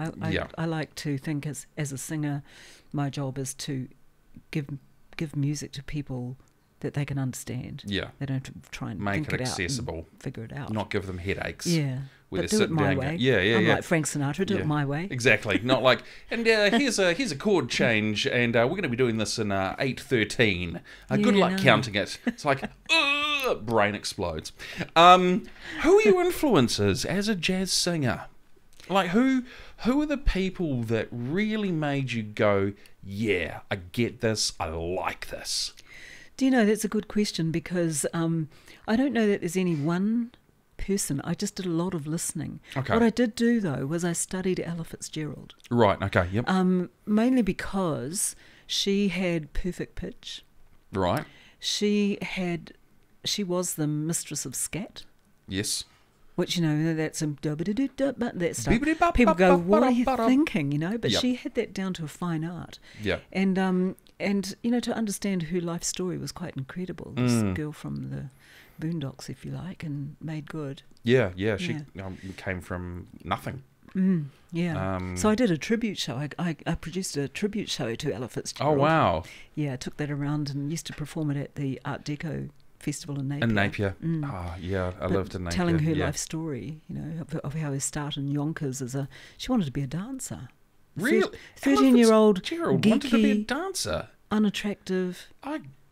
I like to think as a singer, my job is to give music to people that they can understand. Yeah. They don't have to try and make think it accessible. Figure it out. Not give them headaches. Yeah. But do it my way. I'm like Frank Sinatra, do it my way. Exactly. Not like, and here's a chord change, and we're going to be doing this in 8/13. Good luck counting it. It's like, brain explodes. Who are your influences as a jazz singer? Like, who are the people that really made you go, yeah, I get this, I like this? Do you know, that's a good question, because I don't know that there's any one person. I just did a lot of listening. Okay. What I did do, though, was I studied Ella Fitzgerald. Right, okay, yep. Mainly because she had perfect pitch. Right. She was the mistress of scat. Yes. Which, you know, that's that stuff. People go, what are you thinking, you know? But she had that down to a fine art. Yeah. And you know, to understand her life story was quite incredible. This girl from the Boondocks, if you like, and made good. Yeah. She came from nothing. So I did a tribute show. I produced a tribute show to Ella Fitzgerald. Oh, wow. Yeah, I took that around and used to perform it at the Art Deco Festival in Napier. In Napier. Oh, yeah, I lived in Napier. Telling her life story, you know, of how her start in Yonkers she wanted to be a dancer. Really? 13-year-old Gerald geeky, wanted to be a dancer. Unattractive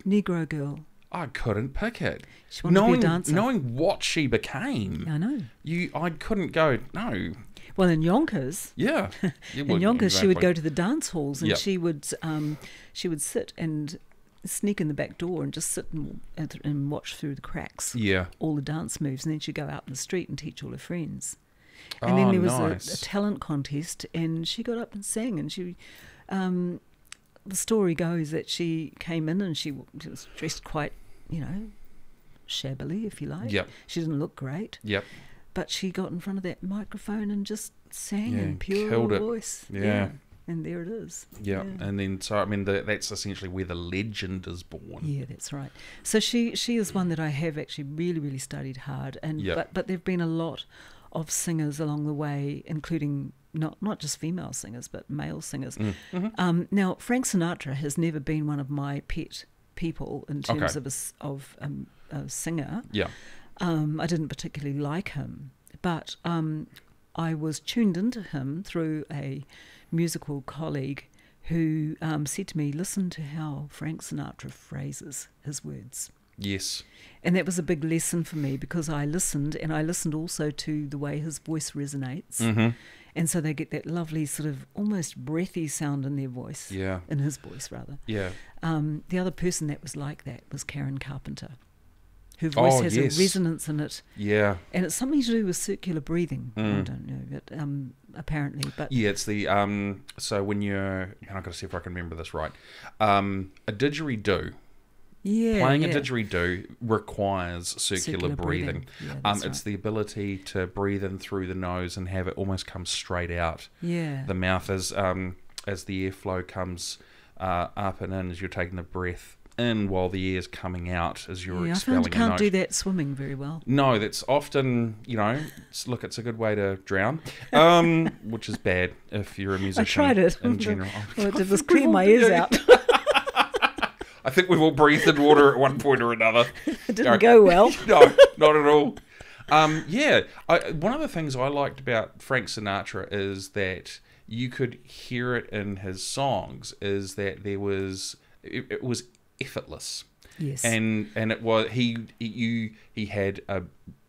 Negro girl. I couldn't pick it. She wanted to be a dancer. Knowing what she became. I know. I couldn't go, no. Well, in Yonkers. Yeah. In Yonkers, she would go to the dance halls, and she would sit and sneak in the back door and just sit and watch through the cracks. Yeah. All the dance moves, and then she'd go out in the street and teach all her friends. And then there was a talent contest, and she got up and sang, and she. The story goes that she came in and she was dressed quite, you know, shabbily, if you like. Yep. She didn't look great. Yep. But she got in front of that microphone and just sang in pure killed it. voice. Yeah. And there it is. Yeah. And then, so, I mean, that's essentially where the legend is born. Yeah, that's right. So she is one that I have actually really, really studied hard. And but there have been a lot of singers along the way, including not just female singers, but male singers. Now, Frank Sinatra has never been one of my pet people in terms of a singer. Yeah. I didn't particularly like him, but I was tuned into him through a musical colleague who said to me, listen to how Frank Sinatra phrases his words. Yes. And that was a big lesson for me, because I listened, and I listened also to the way his voice resonates. And so they get that lovely sort of almost breathy sound in their voice. Yeah. In his voice, rather. Yeah. The other person that was like that was Karen Carpenter. Her voice has a resonance in it. Yeah. And it's something to do with circular breathing. I don't know, but apparently. But yeah, it's the, so when you're, and I've got to see if I can remember this right, a didgeridoo. Yeah, playing a didgeridoo requires circular breathing. Yeah, it's right. the ability to breathe in through the nose and have it almost come straight out. Yeah. The mouth as the airflow comes up and in as you're taking the breath in, while the air's coming out as you're expelling a note. I can't do that swimming very well. No, that's often, you know, it's a good way to drown, which is bad if you're a musician. I tried it. In general. Well, it just clear my ears out. I think we've all breathed in water at one point or another. It didn't go well. No, not at all. One of the things I liked about Frank Sinatra is that you could hear it in his songs, is that it was effortless. Yes. And it was he had a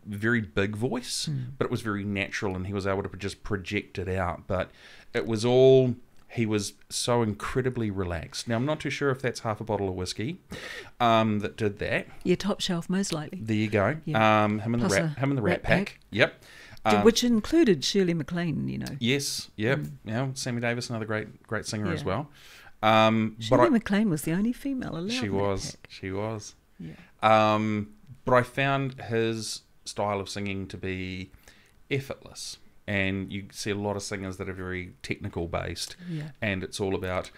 very big voice, but it was very natural, and he was able to just project it out. But it was all. He was so incredibly relaxed. Now, I'm not too sure if that's half a bottle of whiskey that did that. Yeah, top shelf, most likely. There you go. Yeah. Him and the Rat Pack. Yep. Which included Shirley MacLaine, you know. Yes. Yep. Yeah. Sammy Davis, another great singer as well. Shirley MacLaine was the only female allowed. She was. She was. Yeah. But I found his style of singing to be effortless. And you see a lot of singers that are very technical based, and it's all about,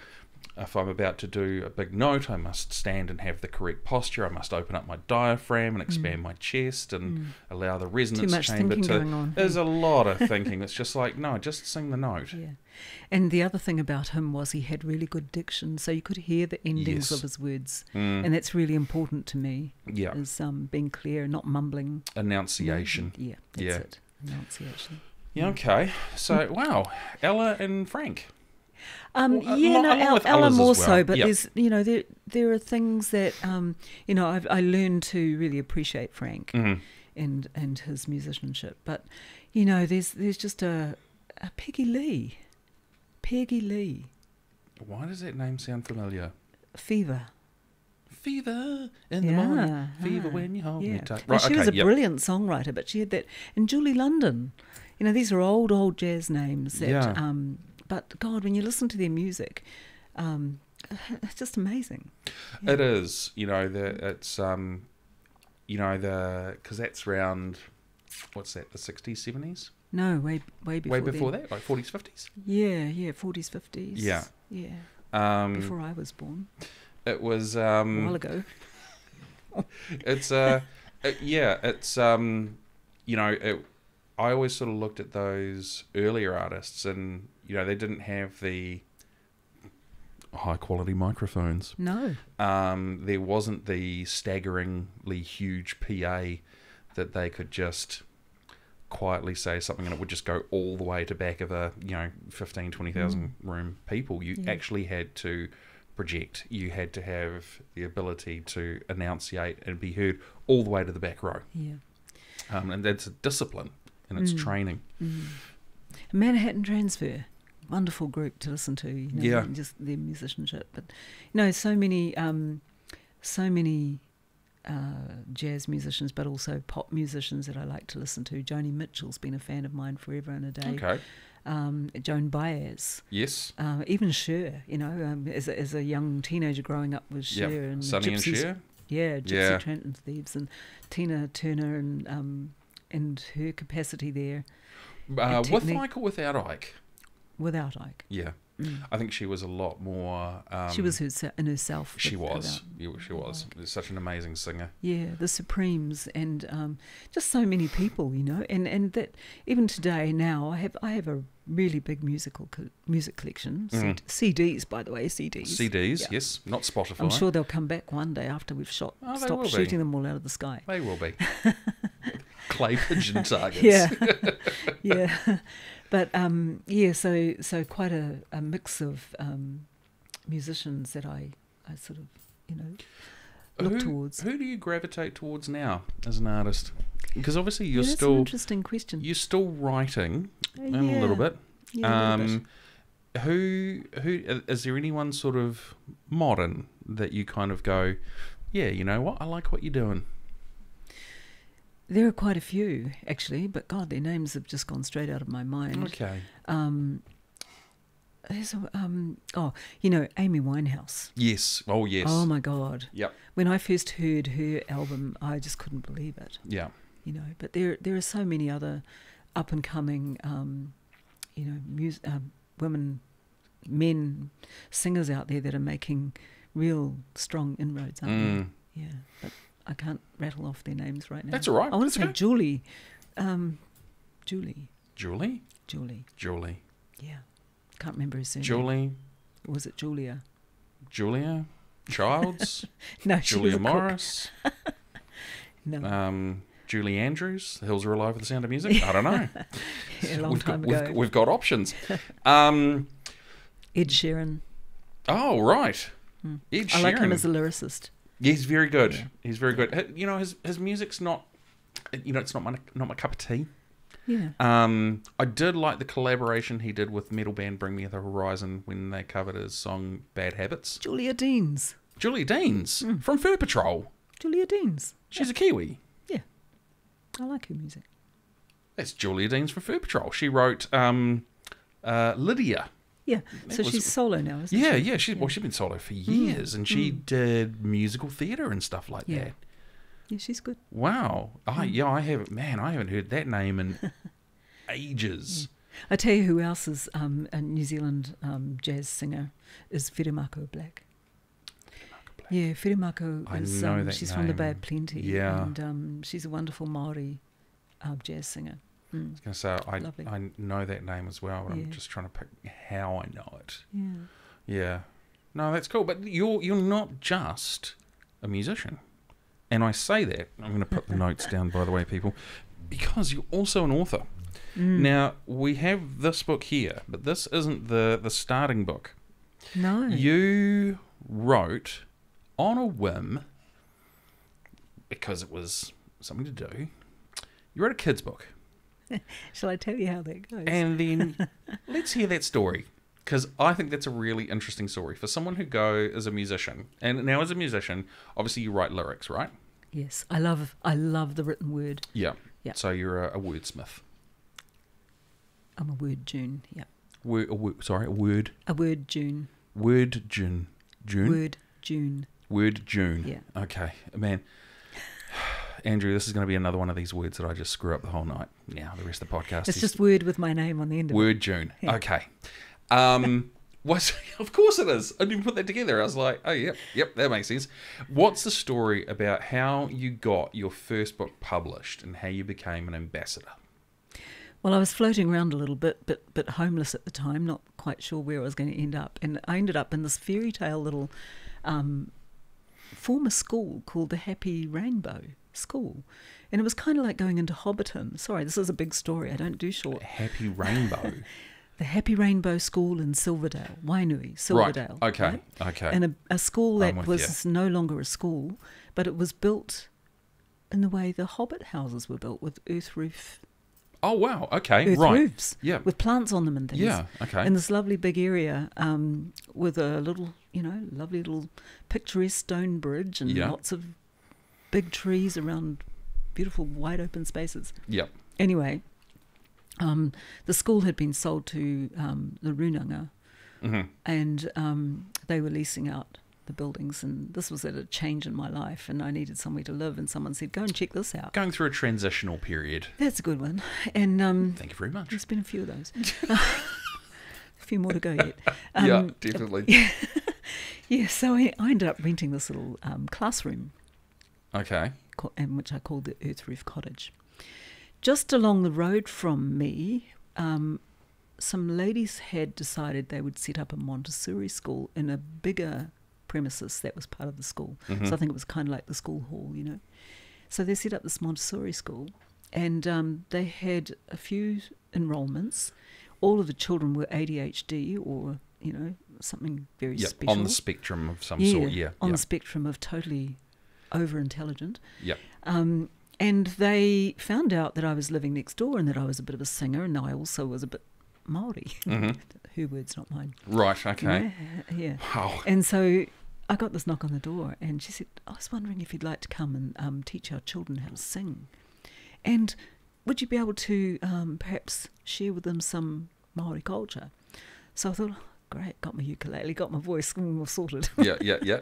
if I'm about to do a big note, I must stand and have the correct posture. I must open up my diaphragm and expand my chest and allow the resonance Too much chamber thinking to. going on. There's a lot of thinking. It's just like, no, just sing the note. Yeah, and the other thing about him was he had really good diction, so you could hear the endings of his words, and that's really important to me. Yeah, is being clear, not mumbling. Enunciation. Yeah, that's it. Enunciation. Yeah, okay. So, wow. Ella and Frank. Ella Ella's more as well. so, but Yep. there's, there are things that, I learned to really appreciate Frank and his musicianship. But, there's just a Peggy Lee. Why does that name sound familiar? Fever in the morning. Fever when you hold me tight. Right, she was a brilliant songwriter, but she had that. And Julie London. These are old jazz names that, but God, when you listen to their music, it's just amazing. Yeah. It is, it's, because that's around, what's that, the 60s, 70s? No, way before. Way before that, like 40s, 50s? Yeah, 40s, 50s. Yeah. Yeah. Before I was born. It was a while ago. It's I always sort of looked at those earlier artists, and they didn't have the high quality microphones. No. There wasn't the staggeringly huge PA that they could just quietly say something and it would just go all the way to back of a 15,000, 20,000 room people. You actually had to project. You had to have the ability to enunciate and be heard all the way to the back row. Yeah. And that's a discipline and it's training. Manhattan Transfer, wonderful group to listen to. Just their musicianship, but so many jazz musicians, but also pop musicians that I like to listen to. Joni Mitchell's been a fan of mine forever and a day. Okay. Joan Baez. Yes. Even Cher, as a young teenager growing up with Cher and Sonny Gypsies, and Cher. Yeah, Gypsy Trenton Thieves and Tina Turner and her capacity there. With Ike or without Ike? Without Ike. Yeah. I think she was a lot more... she was in herself. She was. She was. Such an amazing singer. Yeah, the Supremes and just so many people, and that even today now I have a really big music collection. CDs, by the way, CDs. CDs, yes. Not Spotify. I'm sure they'll come back one day after we've stopped shooting them all out of the sky. They will be. Clay pigeon targets. Yeah. But so quite a mix of musicians that I sort of look towards. Who do you gravitate towards now as an artist? Because obviously you're that's still an interesting question. You're still writing a little bit. Yeah, a little bit. Who is there anyone sort of modern that you kind of go, yeah, you know what, I like what you're doing? There are quite a few, actually, but God, their names have just gone straight out of my mind. Okay. There's Amy Winehouse. Yes. Oh, yes. Oh, my God. Yep. When I first heard her album, I just couldn't believe it. Yeah. But there are so many other up-and-coming, women, men, singers out there that are making real strong inroads, aren't they? Yeah, but I can't rattle off their names right now. That's all right. I want to say Julie. Julie? Julie. Yeah. Can't remember her surname. Julie. Or was it Julia? Julia? Childs? No, Julia Morris? No. Julie Andrews? The Hills Are Alive with the Sound of Music? I don't know. A long time ago. We've got options. Ed Sheeran. Oh, right. Ed Sheeran. I like him as a lyricist. Yeah, he's very good. Yeah. He's very good. His music's not, it's not my cup of tea. Yeah. I did like the collaboration he did with metal band Bring Me the Horizon when they covered his song Bad Habits. Julia Deans from Fur Patrol. Julia Deans. She's a Kiwi. Yeah. I like her music. That's Julia Deans from Fur Patrol. She wrote Lydia. Yeah, so she's solo now, isn't she? Yeah. She's been solo for years, and she did musical theatre and stuff like that. Yeah, she's good. Wow. I haven't heard that name in ages. Yeah. I tell you who else is a New Zealand jazz singer is Whirimako Black. Yeah, Whirimako is she's from the Bay of Plenty. Yeah. And she's a wonderful Māori jazz singer. I was going to say, I know that name as well, but I'm just trying to pick how I know it. Yeah. Yeah. No, that's cool. But you're not just a musician. And I say that, I'm going to put the notes down, by the way, people, because you're also an author. Now, we have this book here, but this isn't the starting book. No. You wrote on a whim, because it was something to do, you wrote a kid's book. Shall I tell you how that goes? And then let's hear that story, because I think that's a really interesting story for someone who as a musician. And now as a musician, obviously you write lyrics, right? Yes, I love the written word. Yeah. Yeah. So you're a wordsmith. I'm a word June. Yeah. A word. A word June. Word June. June? Word June. Word June. Yeah. Okay. Man, Andrew, this is going to be another one of these words that I just screw up the whole night. Now, the rest of the podcast It's just word with my name on the end of it. Word June. Yeah. Okay. Of course it is. I didn't put that together. I was like, oh, yep, that makes sense. What's the story about how you got your first book published and how you became an ambassador? Well, I was floating around a little bit, but homeless at the time, not quite sure where I was going to end up. And I ended up in this fairy tale little former school called the Happy Rainbow School. And it was kind of like going into Hobbiton. Sorry, this is a big story. I don't do short. Happy Rainbow? The Happy Rainbow School in Silverdale, Wainui, Silverdale. Right, okay, right? okay. And a school that was no longer a school, but it was built in the way the Hobbit houses were built, with earth wow, okay, earth right. roofs, Yeah. with plants on them and things. Yeah, okay. In this lovely big area, with a little, lovely little picturesque stone bridge and lots of big trees around beautiful wide open spaces. Yep. Anyway, the school had been sold to the Runanga, and they were leasing out the buildings, and this was at a change in my life, and I needed somewhere to live, and someone said, go and check this out. Going through a transitional period. That's a good one. And thank you very much. There's been a few of those. A few more to go yet. Yeah, definitely. Yeah, so I ended up renting this little classroom. Okay. And which I called the Earth Roof Cottage. Just along the road from me, some ladies had decided they would set up a Montessori school in a bigger premises that was part of the school. So I think it was kind of like the school hall, So they set up this Montessori school, and they had a few enrolments. All of the children were ADHD or, something very special. On the spectrum of some sort, on the spectrum of totally over-intelligent. Yep. And they found out that I was living next door and that I was a bit of a singer, and I also was a bit Māori. Her words, not mine. Right, okay. Yeah. Wow. And so I got this knock on the door, and she said, I was wondering if you'd like to come and teach our children how to sing. And would you be able to perhaps share with them some Māori culture? So I thought, great, got my ukulele, got my voice, all sorted. Yeah.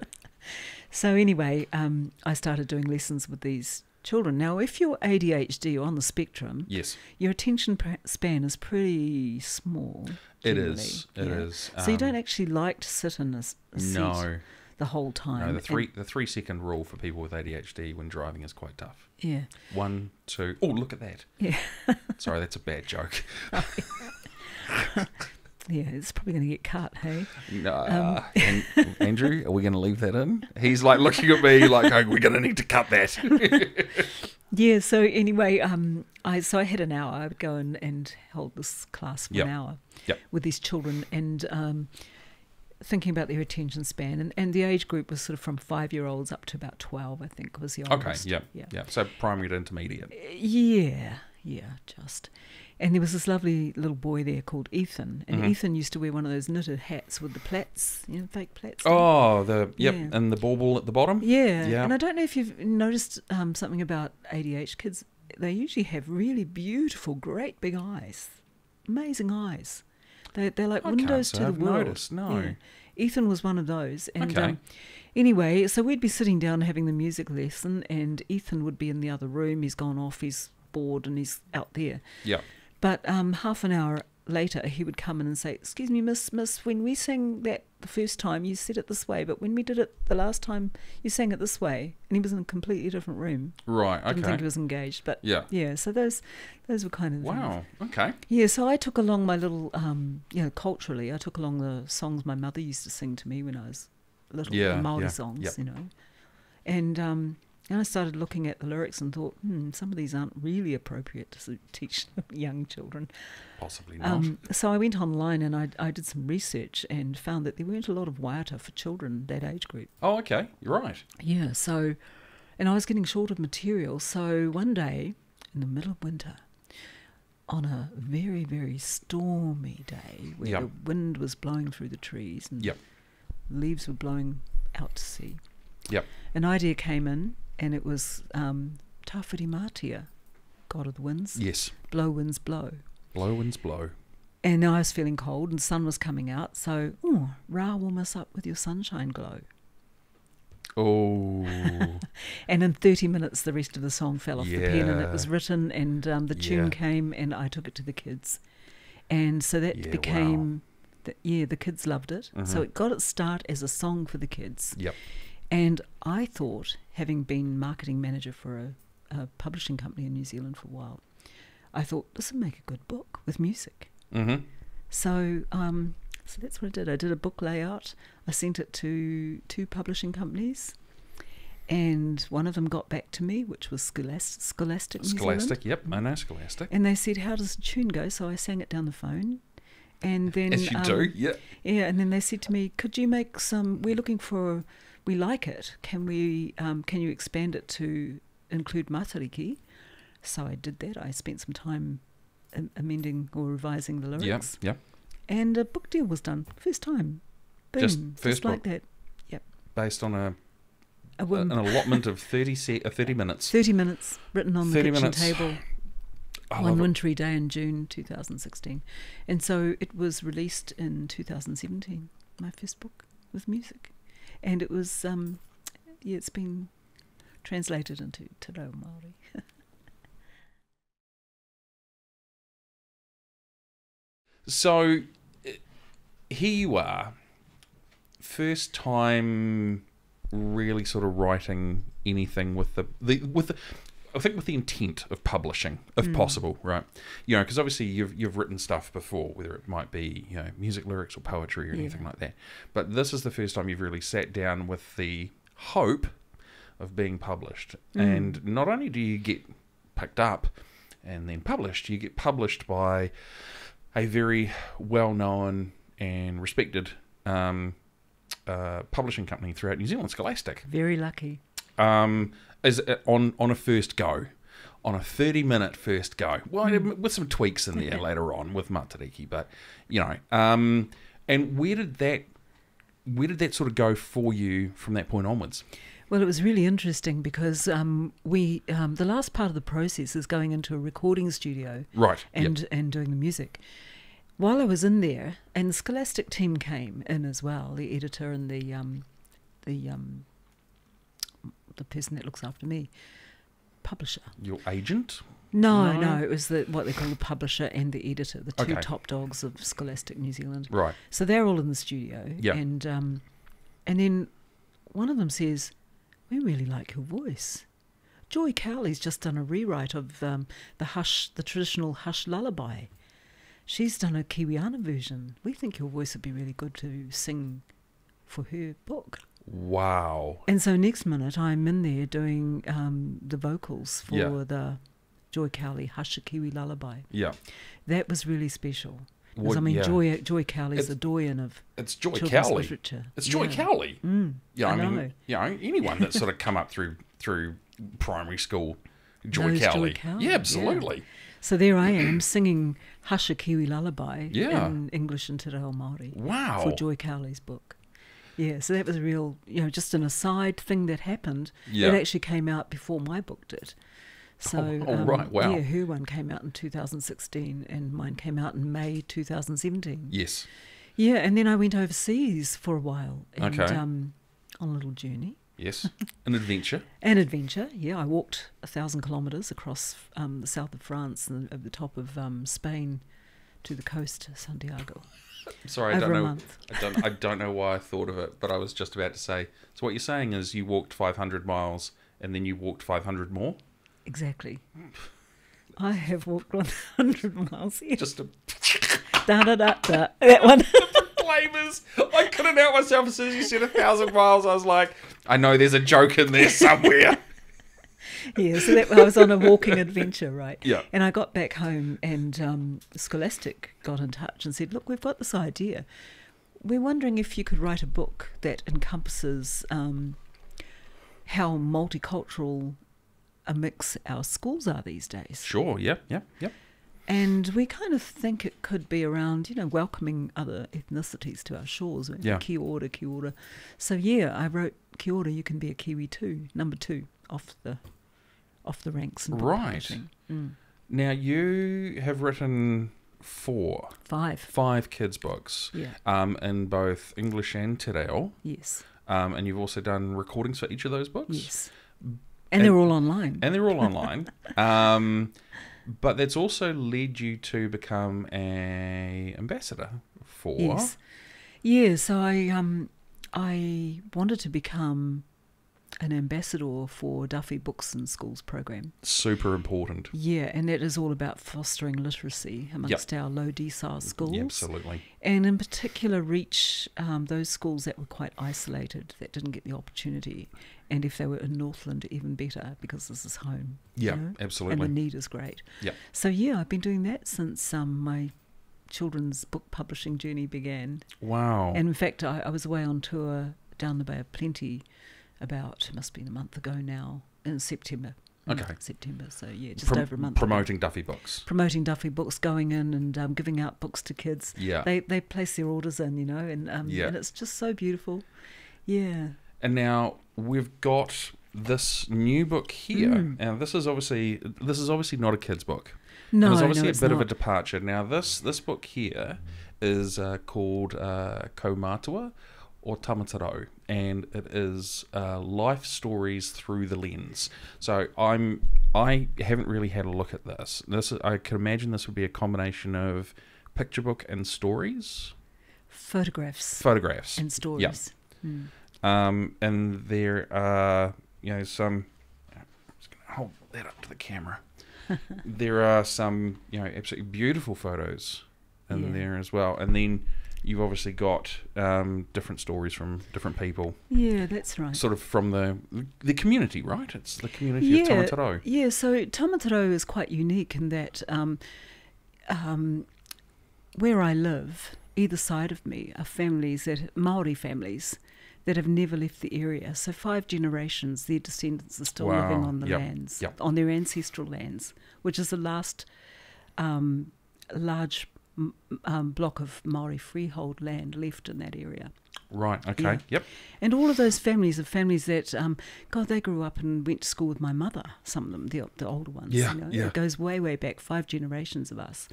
So anyway, I started doing lessons with these children. Now, if you're ADHD or on the spectrum, yes, your attention span is pretty small. Generally. It is. So you don't actually like to sit in a seat the whole time. No, the 3 second rule for people with ADHD when driving is quite tough. Yeah. 1, 2. Oh, look at that. Yeah. Sorry, that's a bad joke. Yeah, it's probably going to get cut, hey? Nah. And Andrew, are we going to leave that in? He's like looking at me like, oh, we're going to need to cut that. Yeah, so anyway, I had an hour. I would go and hold this class for an hour with these children, and thinking about their attention span. And the age group was sort of from 5-year-olds up to about 12, I think, was the oldest. Okay, yeah. So primary to intermediate. Yeah, just. And there was this lovely little boy there called Ethan, and Ethan used to wear one of those knitted hats with the plaits, fake plaits. Oh, and the bauble at the bottom? Yeah. And I don't know if you've noticed something about ADHD kids. They usually have really beautiful, great big eyes, amazing eyes. They're like windows to the world. Noticed, no. Yeah. Ethan was one of those. And anyway, so we'd be sitting down having the music lesson, and Ethan would be in the other room. He's gone off, he's bored, and he's out there. Yeah. But half an hour later, he would come in and say, "Excuse me, miss, when we sang that the first time, you said it this way, but when we did it the last time, you sang it this way." And he was in a completely different room. Right, okay. Didn't think he was engaged, but yeah. So those were kind of wow. Okay. Yeah, so I took along my little, culturally, I took along the songs my mother used to sing to me when I was little, Māori songs, and And I started looking at the lyrics and thought, some of these aren't really appropriate to teach young children. Possibly not. So I went online and I did some research and found that there weren't a lot of waiata for children that age group. Oh, okay. You're right. Yeah, so, and I was getting short of material. So one day, in the middle of winter, on a very, very stormy day where the wind was blowing through the trees and leaves were blowing out to sea, an idea came in, and it was Tawhiri Mātia, God of the winds. Yes. Blow winds blow. Blow winds blow. And I was feeling cold and the sun was coming out, so, Ra, warm us up with your sunshine glow. Oh. And in 30 minutes, the rest of the song fell off the pen, and it was written, and the tune came, and I took it to the kids. And so that became, the kids loved it. So it got its start as a song for the kids. Yep. And I thought, having been marketing manager for a publishing company in New Zealand for a while, I thought, this would make a good book with music. Mm-hmm. So that's what I did. I did a book layout. I sent it to 2 publishing companies, and one of them got back to me, which was Scholastic New Zealand. Scholastic, yep, I know Scholastic. And they said, how does the tune go? So I sang it down the phone. And then, as you do, yeah. Yeah, and then they said to me, could you make some, we like it. Can you expand it to include matariki? So I did that. I spent some time amending or revising the lyrics. Yeah. And a book deal was done. First time. Boom. Just like that. Yep. Based on an allotment of 30 minutes. 30 minutes written on the kitchen table. One wintry day in June 2016. And so it was released in 2017, my first book with music. And it was, it's been translated into Te Reo Māori. So here you are, first time really sort of writing anything with I think with the intent of publishing, if possible, right? You know, because obviously you've written stuff before, whether it might be, you know, music lyrics or poetry or anything like that. But this is the first time you've really sat down with the hope of being published. And not only do you get picked up and then published, you get published by a very well-known and respected publishing company throughout New Zealand, Scholastic. Very lucky. Is on a first go, on a 30-minute first go. Well, with some tweaks in there later on with Matariki, but you know. And where did that sort of go for you from that point onwards? Well, it was really interesting because the last part of the process is going into a recording studio, right, and doing the music. While I was in there, and the Scholastic team came in as well, the editor and the person that looks after me, publisher. Your agent? No, it was what they call the publisher and the editor, the two top dogs of Scholastic New Zealand. Right. So they're all in the studio. Yeah. And then one of them says, we really like your voice. Joy Cowley's just done a rewrite of the traditional Hush lullaby. She's done a Kiwiana version. We think your voice would be really good to sing for her book. Wow. And so next minute I'm in there doing the vocals for the Joy Cowley Hush a Kiwi lullaby. Yeah. That was really special. Because Joy Cowley's the doyen of children's literature. It's Joy Cowley. I mean, anyone that's sort of come up through primary school, Joy Cowley. Yeah, absolutely. Yeah. So there I am singing Hush a Kiwi lullaby in English and Te Reo Māori. Wow. For Joy Cowley's book. Yeah, so that was a real, just an aside thing that happened. Yeah. It actually came out before my book did. So, right, wow. Yeah, her one came out in 2016 and mine came out in May 2017. Yes. Yeah, and then I went overseas for a while and on a little journey. Yes, an adventure. An adventure, yeah. I walked 1,000 kilometres across the south of France and over the top of Spain to the coast, Santiago. Sorry, I don't know why I thought of it, but I was just about to say. So what you're saying is you walked 500 miles and then you walked 500 more? Exactly. I have walked 100 miles. Yeah. Just a da-da-da-da. That one. Flavors. I couldn't help myself as soon as you said 1,000 miles. I was like, I know there's a joke in there somewhere. Yeah, so I was on a walking adventure, right? Yeah. And I got back home and Scholastic got in touch and said, look, we've got this idea. We're wondering if you could write a book that encompasses how multicultural a mix our schools are these days. Sure, yeah. And we kind of think it could be around, welcoming other ethnicities to our shores. Yeah. Kia ora, kia ora. So yeah, I wrote Kia ora, you can be a Kiwi too, number 2 off the ranks. And right. Now you have written 5 kids books. Yeah. In both English and Te Reo. Yes. And you've also done recordings for each of those books. Yes. And they're all online. But that's also led you to become an ambassador for... Yes. Yeah, so I wanted to become an ambassador for Duffy Books in Schools program. Super important. Yeah, and that is all about fostering literacy amongst our low decile schools. Yeah, absolutely. And in particular reach those schools that were quite isolated, that didn't get the opportunity. And if they were in Northland, even better, because this is home. Yeah, absolutely. And the need is great. Yeah. So yeah, I've been doing that since my children's book publishing journey began. Wow. And in fact, I was away on tour down the Bay of Plenty it must have been a month ago now, in September. Okay. September, so yeah, just over a month promoting ago. Duffy Books. Promoting Duffy Books, going in and giving out books to kids. Yeah. They place their orders in, and it's just so beautiful. Yeah. And now we've got this new book here, and this is obviously not a kid's book. No, and it's obviously it's a bit not. of a departure. Now this book here is called Kaumatua or Tamaterau, and it is life stories through the lens. So I haven't really had a look at this. I can imagine this would be a combination of picture book and stories. Photographs and stories. Yeah. And there are some. I'm just going to hold that up to the camera. There are some absolutely beautiful photos in there as well, and then you've obviously got different stories from different people. Yeah, that's right. Sort of from the community, right? It's the community of Tamaterau. Yeah, so Tamaterau is quite unique in that where I live, either side of me, are Māori families that have never left the area. So 5 generations, their descendants are still living on the lands, on their ancestral lands, which is the last large block of Māori freehold land left in that area. Right, okay, Yeah. yep. And all of those families are families that, they grew up and went to school with my mother, some of them, the older ones. Yeah, It goes way, way back, 5 generations of us.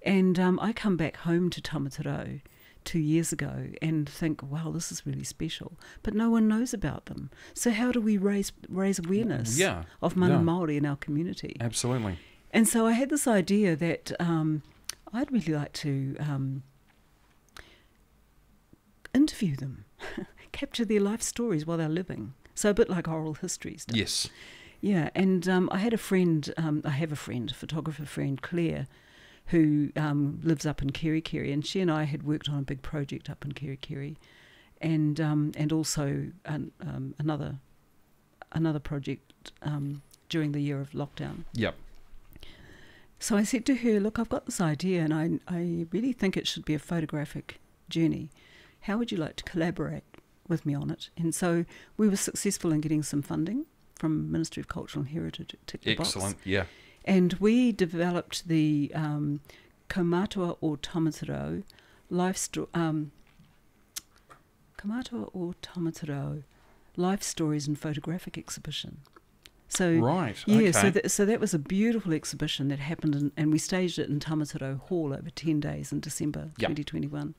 And I come back home to Tamaterau 2 years ago and think, wow, this is really special. But no one knows about them. So how do we raise awareness of mana Māori in our community? Absolutely. And so I had this idea that I'd really like to interview them, capture their life stories while they're living. So a bit like oral history stuff. Yes. Yeah, and I have a photographer friend, Claire, who lives up in Kerikeri, and she and I had worked on a big project up in Kerikeri, and also another project during the year of lockdown. Yep. So I said to her, look, I've got this idea, and I really think it should be a photographic journey. How would you like to collaborate with me on it? And so we were successful in getting some funding from Ministry of Culture and Heritage to tick the box. Excellent, yeah. And we developed the Kaumatua or Tamaterau Life Stories and Photographic Exhibition. So right, yeah, okay. so that was a beautiful exhibition that happened, and we staged it in Tamaterau Hall over 10 days in December 2021.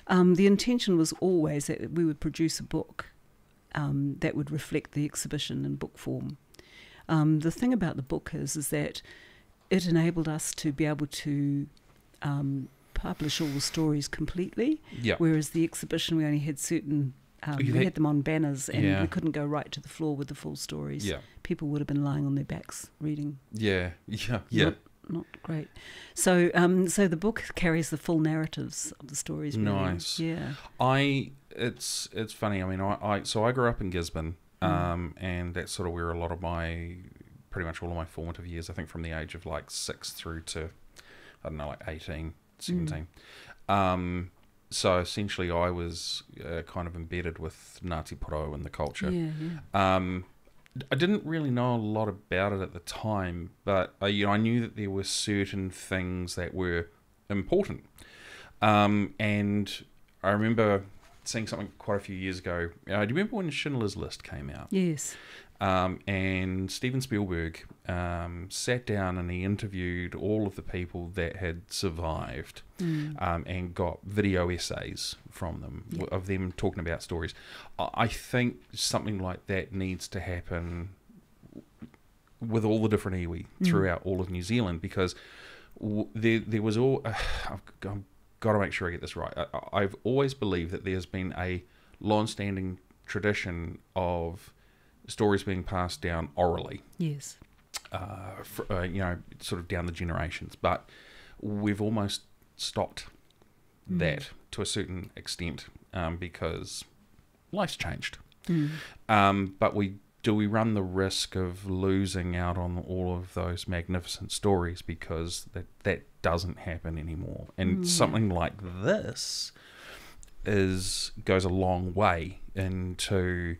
The intention was always that we would produce a book that would reflect the exhibition in book form. The thing about the book is that it enabled us to be able to publish all the stories completely, whereas the exhibition we only had certain... we had them on banners, and we couldn't go right to the floor with the full stories. Yeah. People would have been lying on their backs reading. Yeah. Not great. So so the book carries the full narratives of the stories. Really. Nice. Yeah. It's funny. I mean, I grew up in Gisborne, and that's sort of where a lot of my pretty much all of my formative years, I think from the age of like 6 through to, I don't know, like 18, 17. So essentially I was kind of embedded with Ngāti Porou and the culture. I didn't really know a lot about it at the time, but I knew that there were certain things that were important. And I remember seeing something quite a few years ago. Do you remember when Schindler's List came out? Yes. And Steven Spielberg sat down and he interviewed all of the people that had survived and got video essays from them, of them talking about stories. I think something like that needs to happen with all the different iwi throughout all of New Zealand, because there was all... I've got to make sure I get this right. I've always believed that there's been a long-standing tradition of stories being passed down orally. Yes. Sort of down the generations. But we've almost stopped that to a certain extent because life's changed. But do we run the risk of losing out on all of those magnificent stories because that doesn't happen anymore? And something like this goes a long way into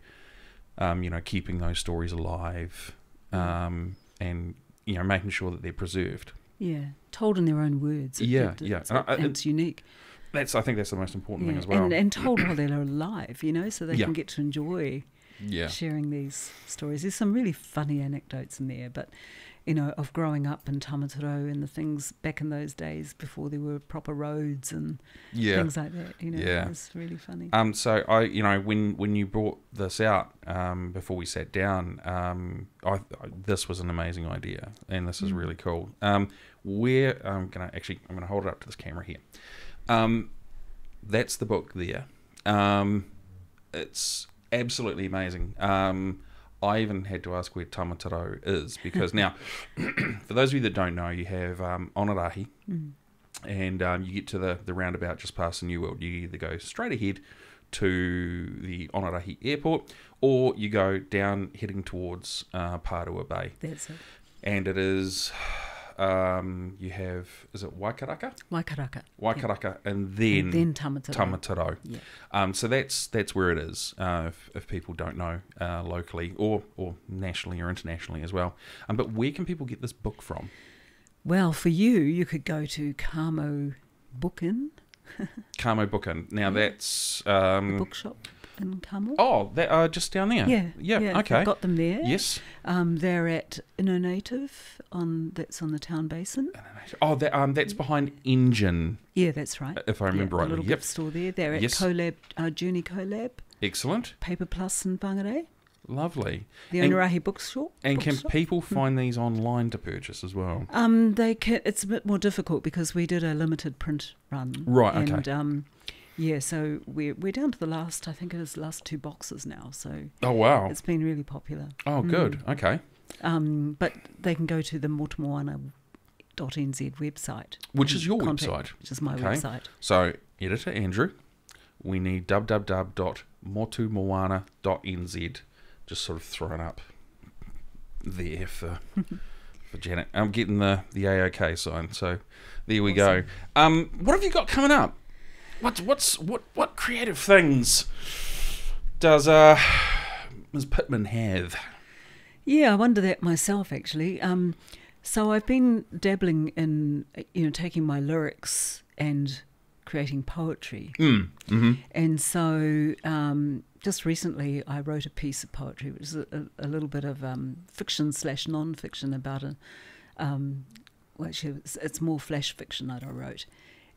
keeping those stories alive, and making sure that they're preserved. Yeah, told in their own words. It's unique. I think that's the most important thing as well. And told while they're alive, so they can get to enjoy sharing these stories. There's some really funny anecdotes in there, but of growing up in Tamaterau and the things back in those days before there were proper roads and things like that. It was really funny. So I, when you brought this out before we sat down, this was an amazing idea, and this is really cool. I'm gonna hold it up to this camera here. That's the book there. It's absolutely amazing. I even had to ask where Tamaterau is, because now, for those of you that don't know, you have Onarahi, and you get to the roundabout just past the New World. You either go straight ahead to the Onarahi airport, or you go down heading towards Pārua Bay. That's it. And it is... you have, is it Waikaraka? Waikaraka, and then Tamaterau. Yeah. So that's where it is, if people don't know locally or nationally or internationally as well. But where can people get this book from? Well, for you could go to Kaumatua Book In. Kaumatua Book In. Now that's... the bookshop in Kaumatua. Oh, that just down there. Yeah. Okay. I've got them there. Yes. They're at Innonative that's on the town basin. Oh, that's behind Engine. Yeah, that's right. If I remember rightly. A little gift store there. They're at Collab, Juni Collab. Excellent. Paper Plus in Whangarei. Lovely. The Onarahi Bookshop. And can people find these online to purchase as well? They can. It's a bit more difficult because we did a limited print run. Right. Okay. And so we're down to the last 2 boxes now. So wow, it's been really popular. Oh, good. Okay. But they can go to the motumoana.nz website, which is your website, which is my website. So, editor Andrew, we need www.motumoana.nz, just sort of thrown up there for Janet. I'm getting the AOK sign, so there we go. What have you got coming up? What creative things does Ms. Pitman have? Yeah, I wonder that myself actually. So I've been dabbling in taking my lyrics and creating poetry. And so just recently I wrote a piece of poetry, which is a little bit of fiction/non-fiction about actually it's more flash fiction that I wrote,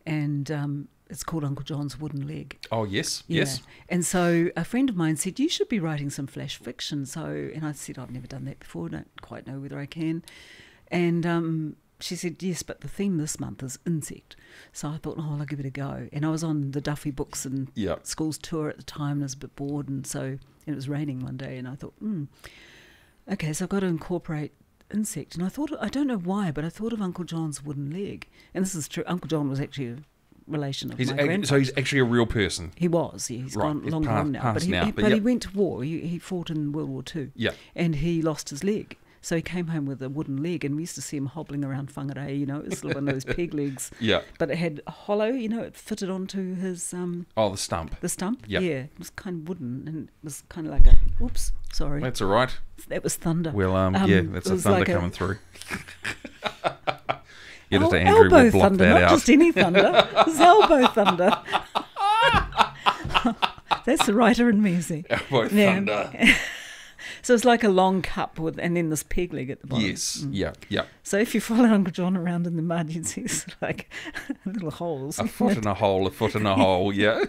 and it's called Uncle John's Wooden Leg. Oh, yes, yes. And so a friend of mine said, you should be writing some flash fiction. And I said, I've never done that before. I don't quite know whether I can. And she said, yes, but the theme this month is insect. So I thought, I'll give it a go. And I was on the Duffy Books and Schools tour at the time, and I was a bit bored. And it was raining one day, and I thought, okay, so I've got to incorporate insect. And I thought, I don't know why, but I thought of Uncle John's Wooden Leg. And this is true. Uncle John was actually a relation of my grandfather. So he's actually a real person. He was. Yeah, he's long gone now. But he went to war. He fought in World War II. Yeah. And he lost his leg. So he came home with a wooden leg, and we used to see him hobbling around whangarei, you know, it was one of those peg legs. Yeah. But it had a hollow, you know, it fitted onto his... Oh, the stump. The stump? Yep. Yeah. It was kind of wooden, and it was kind of like a... Oops, sorry. That's all right. That was thunder. Well, yeah, that's the thunder like coming through. You have to Andrew elbow will block thunder, that not out. just any thunder. It's elbow thunder. That's the writer in me, see. Elbow thunder. So it's like a long cup with, and then this peg leg at the bottom. Yes, yeah. So if you follow Uncle John around in the mud, you'd see it's like little holes. A foot in a hole, yeah.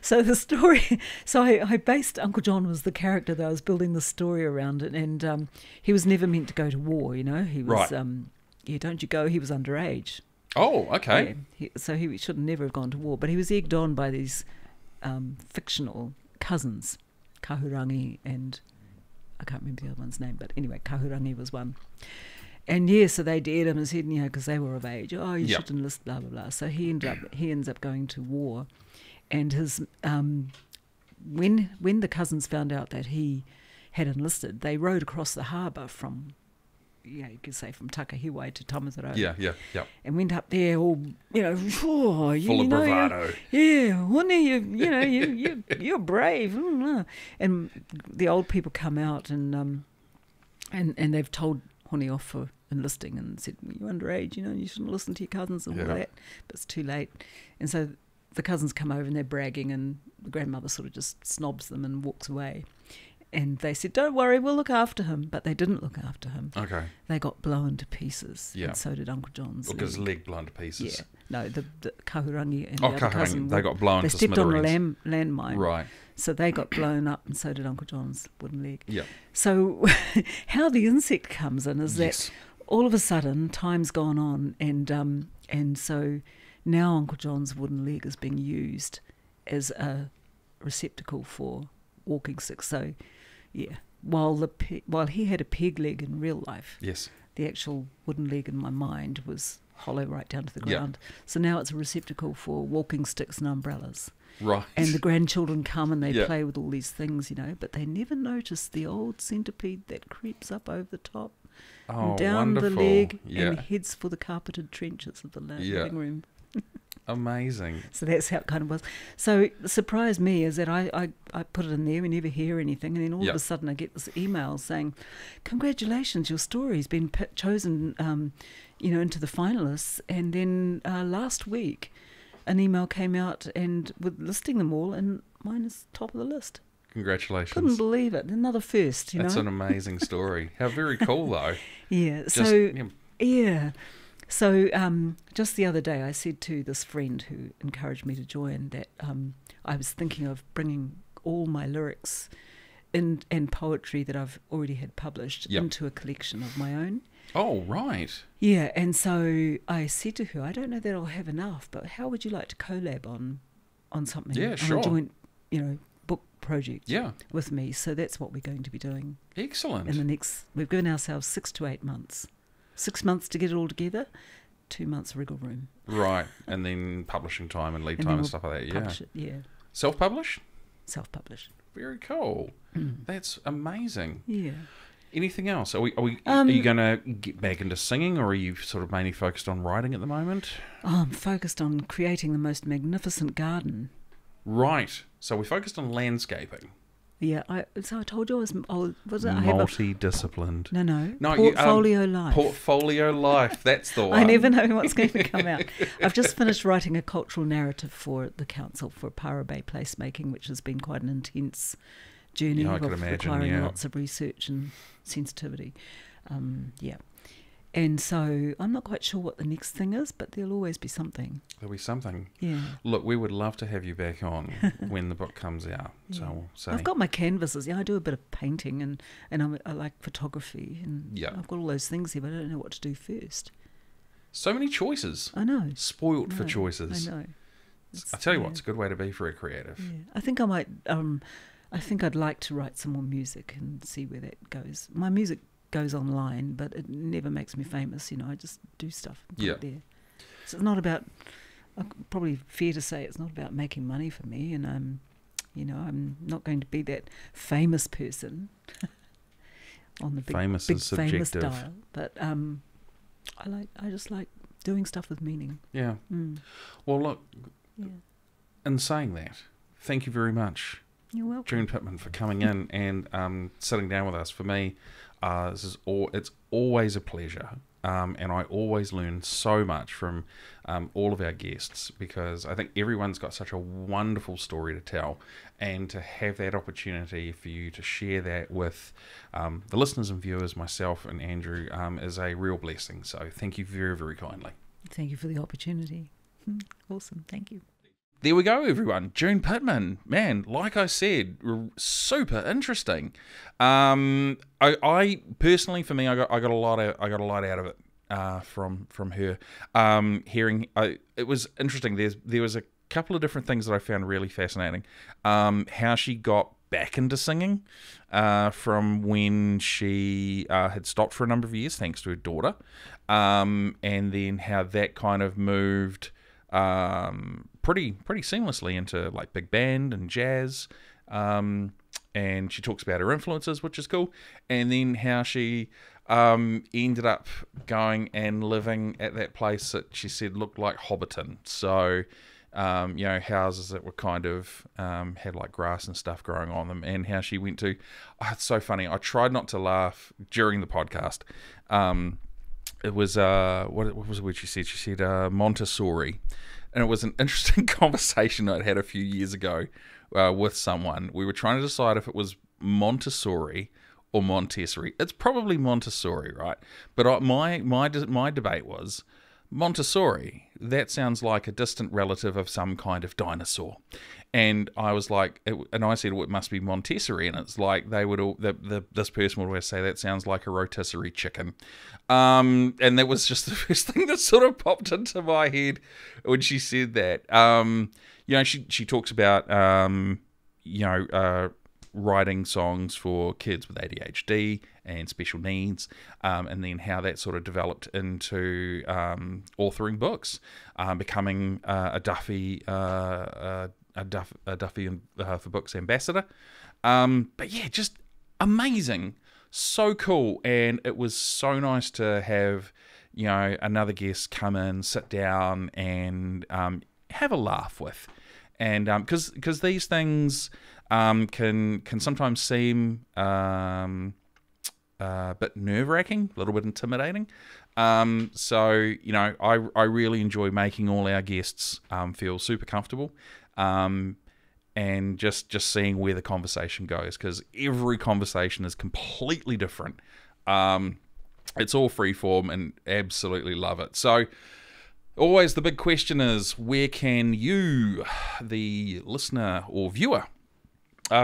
So the story, I based Uncle John was the character that I was building the story around, and he was never meant to go to war, you know. He was, right. Don't you go, he was underage. Oh, okay. Yeah, so he should never have gone to war, but he was egged on by these fictional cousins, Kahurangi and, I can't remember the other one's name, but anyway, Kahurangi was one. And yeah, so they dared him and said, you know, because they were of age, oh, you should enlist, blah, blah, blah. So he ends up going to war. And his when the cousins found out that he had enlisted, they rowed across the harbour from, you could say from Takahiwai to Tamaterau. Yeah. And went up there all, you know, full of bravado. You're brave. And the old people come out and they've told Hone off for enlisting and said, you're underage, you know, you shouldn't listen to your cousins and all that. But it's too late. And so the cousins come over and they're bragging, and the grandmother sort of just snobs them and walks away. And they said, don't worry, we'll look after him. But they didn't look after him. Okay. They got blown to pieces. Yeah. And so did Uncle John's leg. His leg blown to pieces. Yeah. No, the Kahurangi and the other cousin. They got blown to smithereens. They stepped on a landmine. Right. So they got blown up, and so did Uncle John's wooden leg. Yeah. So how the insect comes in is that all of a sudden time's gone on, and so now Uncle John's wooden leg is being used as a receptacle for walking sticks. So, yeah, while he had a peg leg in real life, the actual wooden leg in my mind was hollow right down to the ground. So now it's a receptacle for walking sticks and umbrellas. Right. And the grandchildren come and they play with all these things, you know, but they never notice the old centipede that creeps up over the top and down the leg and heads for the carpeted trenches of the living room. Amazing. So that's how it kind of was. So the surprise me is that I put it in there, we never hear anything, and then all of a sudden I get this email saying, congratulations, your story's been chosen into the finalists. And then last week an email came out and with listing them all, and mine is top of the list. Congratulations. Couldn't believe it. Another first, That's an amazing story. How very cool, though. Yeah. So just the other day I said to this friend who encouraged me to join that I was thinking of bringing all my lyrics and poetry that I've already had published into a collection of my own. Oh, right. Yeah, and so I said to her, I don't know that I'll have enough, but how would you like to collab on something? Yeah, sure. On a joint, book project with me. So that's what we're going to be doing. Excellent. We've given ourselves 6 to 8 months. 6 months to get it all together, 2 months wriggle room. Right, and then publishing time and lead time and stuff like that. Publish it, Self-publish? Self-publish. Very cool. That's amazing. Yeah. Anything else? Are you going to get back into singing, or are you sort of mainly focused on writing at the moment? Oh, I'm focused on creating the most magnificent garden. Right. So we focused on landscaping. Yeah, I told you I was multidisciplined. No, Portfolio Life. Portfolio Life, that's the one. I never know what's going to come out. I've just finished writing a cultural narrative for the council for Para Bay placemaking, which has been quite an intense journey. I could imagine, requiring lots of research and sensitivity. And so I'm not quite sure what the next thing is, but there'll always be something. There'll be something. Yeah. Look, we would love to have you back on when the book comes out. Yeah. So we'll say. I've got my canvases. I do a bit of painting and I like photography. And I've got all those things here, but I don't know what to do first. So many choices. I know. Spoilt for choices. I know. I tell you what, it's a good way to be for a creative. Yeah. I think I might. I think I'd like to write some more music and see where that goes. My music goes online, but it never makes me famous. I just do stuff and put it there. So it's not about. Probably fair to say it's not about making money for me, and I'm not going to be that famous person. on the big, famous big is famous subjective. dial. But I just like doing stuff with meaning. Yeah. Well, look, Yeah. in saying that, thank you very much, You're welcome. June Pitman, for coming in and sitting down with us. For me, it's always a pleasure, and I always learn so much from all of our guests, because I think everyone's got such a wonderful story to tell, and to have that opportunity for you to share that with the listeners and viewers, myself and Andrew, is a real blessing. So thank you very, very kindly. Thank you for the opportunity. Awesome. Thank you. There we go, everyone. June Pitman, man, like I said, super interesting. I personally, for me, I got a lot out of it from her. Hearing, it was interesting. There was a couple of different things that I found really fascinating. How she got back into singing from when she had stopped for a number of years, thanks to her daughter, and then how that kind of moved pretty seamlessly into like big band and jazz, and she talks about her influences, which is cool, and then how she ended up going and living at that place that she said looked like Hobbiton. So houses that were kind of had like grass and stuff growing on them, and how she went to, it's so funny, I tried not to laugh during the podcast. It was what was the word she said? She said Montessori, and it was an interesting conversation I'd had a few years ago with someone. We were trying to decide if it was Montessori or Montessori. It's probably Montessori, right? But my debate was Montessori. That sounds like a distant relative of some kind of dinosaur. And I was like, and I said, well, it must be Montessori, and it's like they would all, this person would always say that sounds like a rotisserie chicken, and that was just the first thing that sort of popped into my head when she said that. She talks about writing songs for kids with ADHD and special needs, and then how that sort of developed into authoring books, becoming a Duffy for Books ambassador. But yeah, just amazing, so cool, and it was so nice to have another guest come in, sit down, and have a laugh with, and because these things can sometimes seem a bit nerve-wracking, a little bit intimidating. So I really enjoy making all our guests feel super comfortable, and just seeing where the conversation goes, because every conversation is completely different. It's all freeform, and absolutely love it. So always the big question is, where can you, the listener or viewer,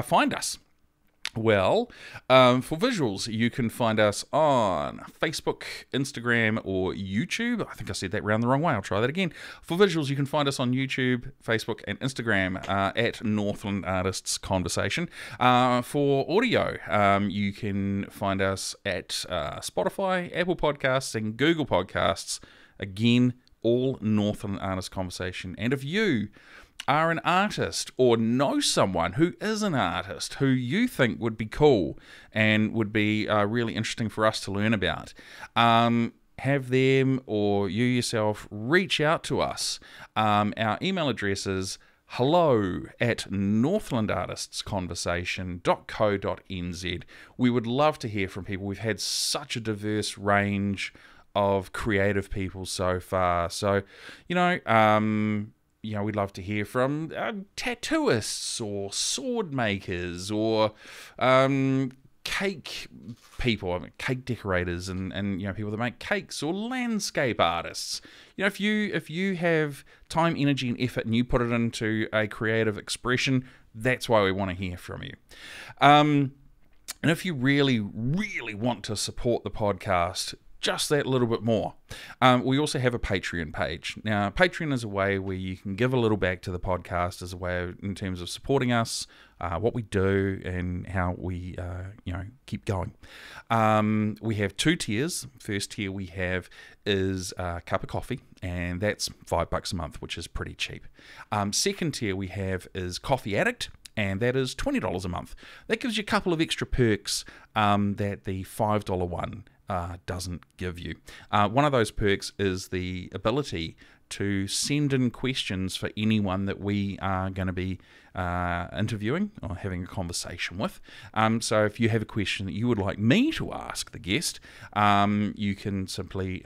find us? Well, for visuals, you can find us on Facebook, Instagram, or YouTube. I think I said that round the wrong way. I'll try that again. For visuals, you can find us on YouTube, Facebook, and Instagram at Northland Artists Conversation. For audio, you can find us at Spotify, Apple Podcasts, and Google Podcasts. Again, all Northland Artists Conversation. And if you are an artist or know someone who is an artist who you think would be cool and would be really interesting for us to learn about, have them or you yourself reach out to us. Our email address is hello@northlandartistsconversation.co.nz. We would love to hear from people. We've had such a diverse range of creative people so far. So, we'd love to hear from tattooists or sword makers or cake people, cake decorators, and people that make cakes, or landscape artists. If you have time, energy, and effort, and you put it into a creative expression, that's why we want to hear from you. And if you really, really want to support the podcast just that little bit more, we also have a Patreon page. Now, Patreon is a way where you can give a little back to the podcast as a way of, in terms of supporting us, what we do, and how we keep going. We have 2 tiers. First tier we have is a cup of coffee, and that's $5 a month, which is pretty cheap. Second tier we have is Coffee Addict, and that is $20 a month. That gives you a couple of extra perks that the $5 one doesn't give you. One of those perks is the ability to send in questions for anyone that we are going to be interviewing or having a conversation with. So if you have a question that you would like me to ask the guest, you can simply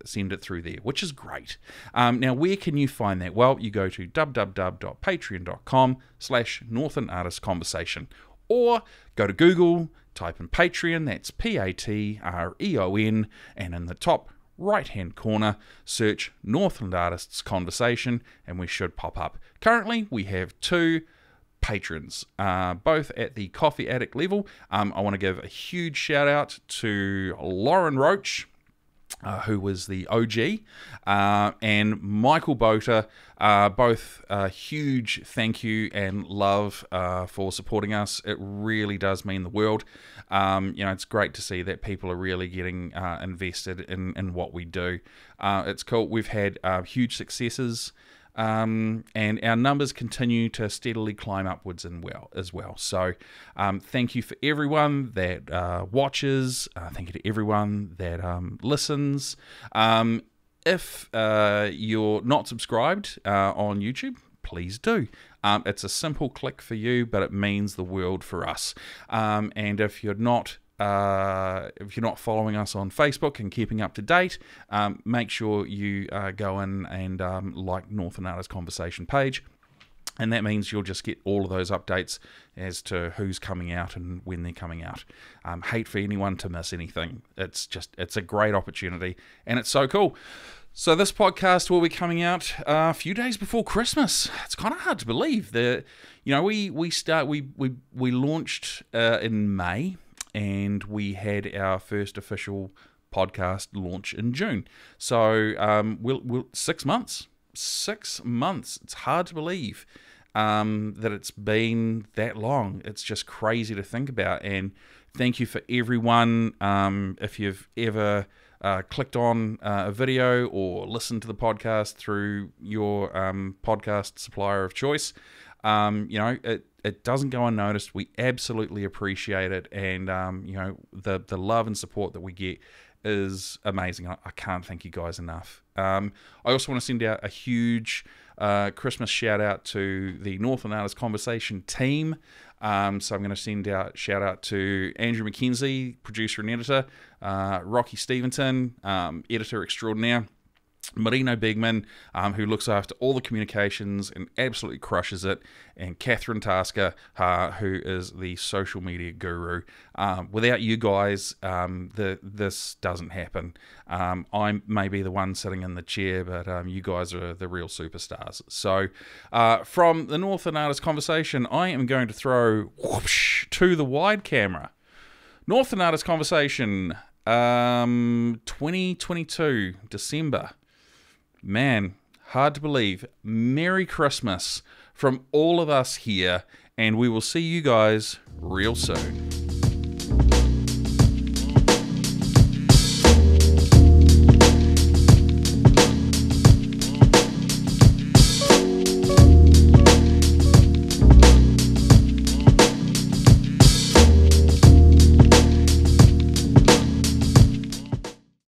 send it through there, which is great. Now, where can you find that? Well, you go to www.patreon.com/Northland Artists Conversation, or go to Google, type in Patreon, that's Patreon, and in the top right-hand corner, search Northland Artists Conversation, and we should pop up. Currently, we have 2 patrons, both at the Coffee Addict level. I want to give a huge shout-out to Lauren Roach, who was the OG, and Michael Boter, both a huge thank you and love for supporting us. It really does mean the world. It's great to see that people are really getting invested in what we do. It's cool. We've had huge successes, and our numbers continue to steadily climb upwards as well. So thank you for everyone that watches. Thank you to everyone that listens. If you're not subscribed on YouTube, please do. It's a simple click for you, but it means the world for us. And if you're not following us on Facebook and keeping up to date, make sure you go in and like Northland Artists Conversation page. And that means you'll just get all of those updates as to who's coming out and when they're coming out. Hate for anyone to miss anything. It's a great opportunity, and it's so cool. So this podcast will be coming out a few days before Christmas. It's kind of hard to believe that, we launched in May, and we had our first official podcast launch in June. So we'll 6 months. 6 months. It's hard to believe that it's been that long. It's just crazy to think about. And thank you for everyone. If you've ever clicked on a video or listened to the podcast through your podcast supplier of choice, it doesn't go unnoticed. We absolutely appreciate it, and the love and support that we get is amazing. I can't thank you guys enough. I also want to send out a huge Christmas shout out to the Northland Artists Conversation team. So I'm going to send out shout out to Andrew McKenzie, producer and editor, Rocky Stevenson, editor extraordinaire, Marino Bigman, who looks after all the communications and absolutely crushes it, and Catherine Tasker, who is the social media guru. Without you guys, this doesn't happen. I may be the one sitting in the chair, but you guys are the real superstars. So from the Northland Artists Conversation, I am going to throw whoosh to the wide camera. Northland Artists Conversation, 2022, December. Man, hard to believe. Merry Christmas from all of us here, and we will see you guys real soon.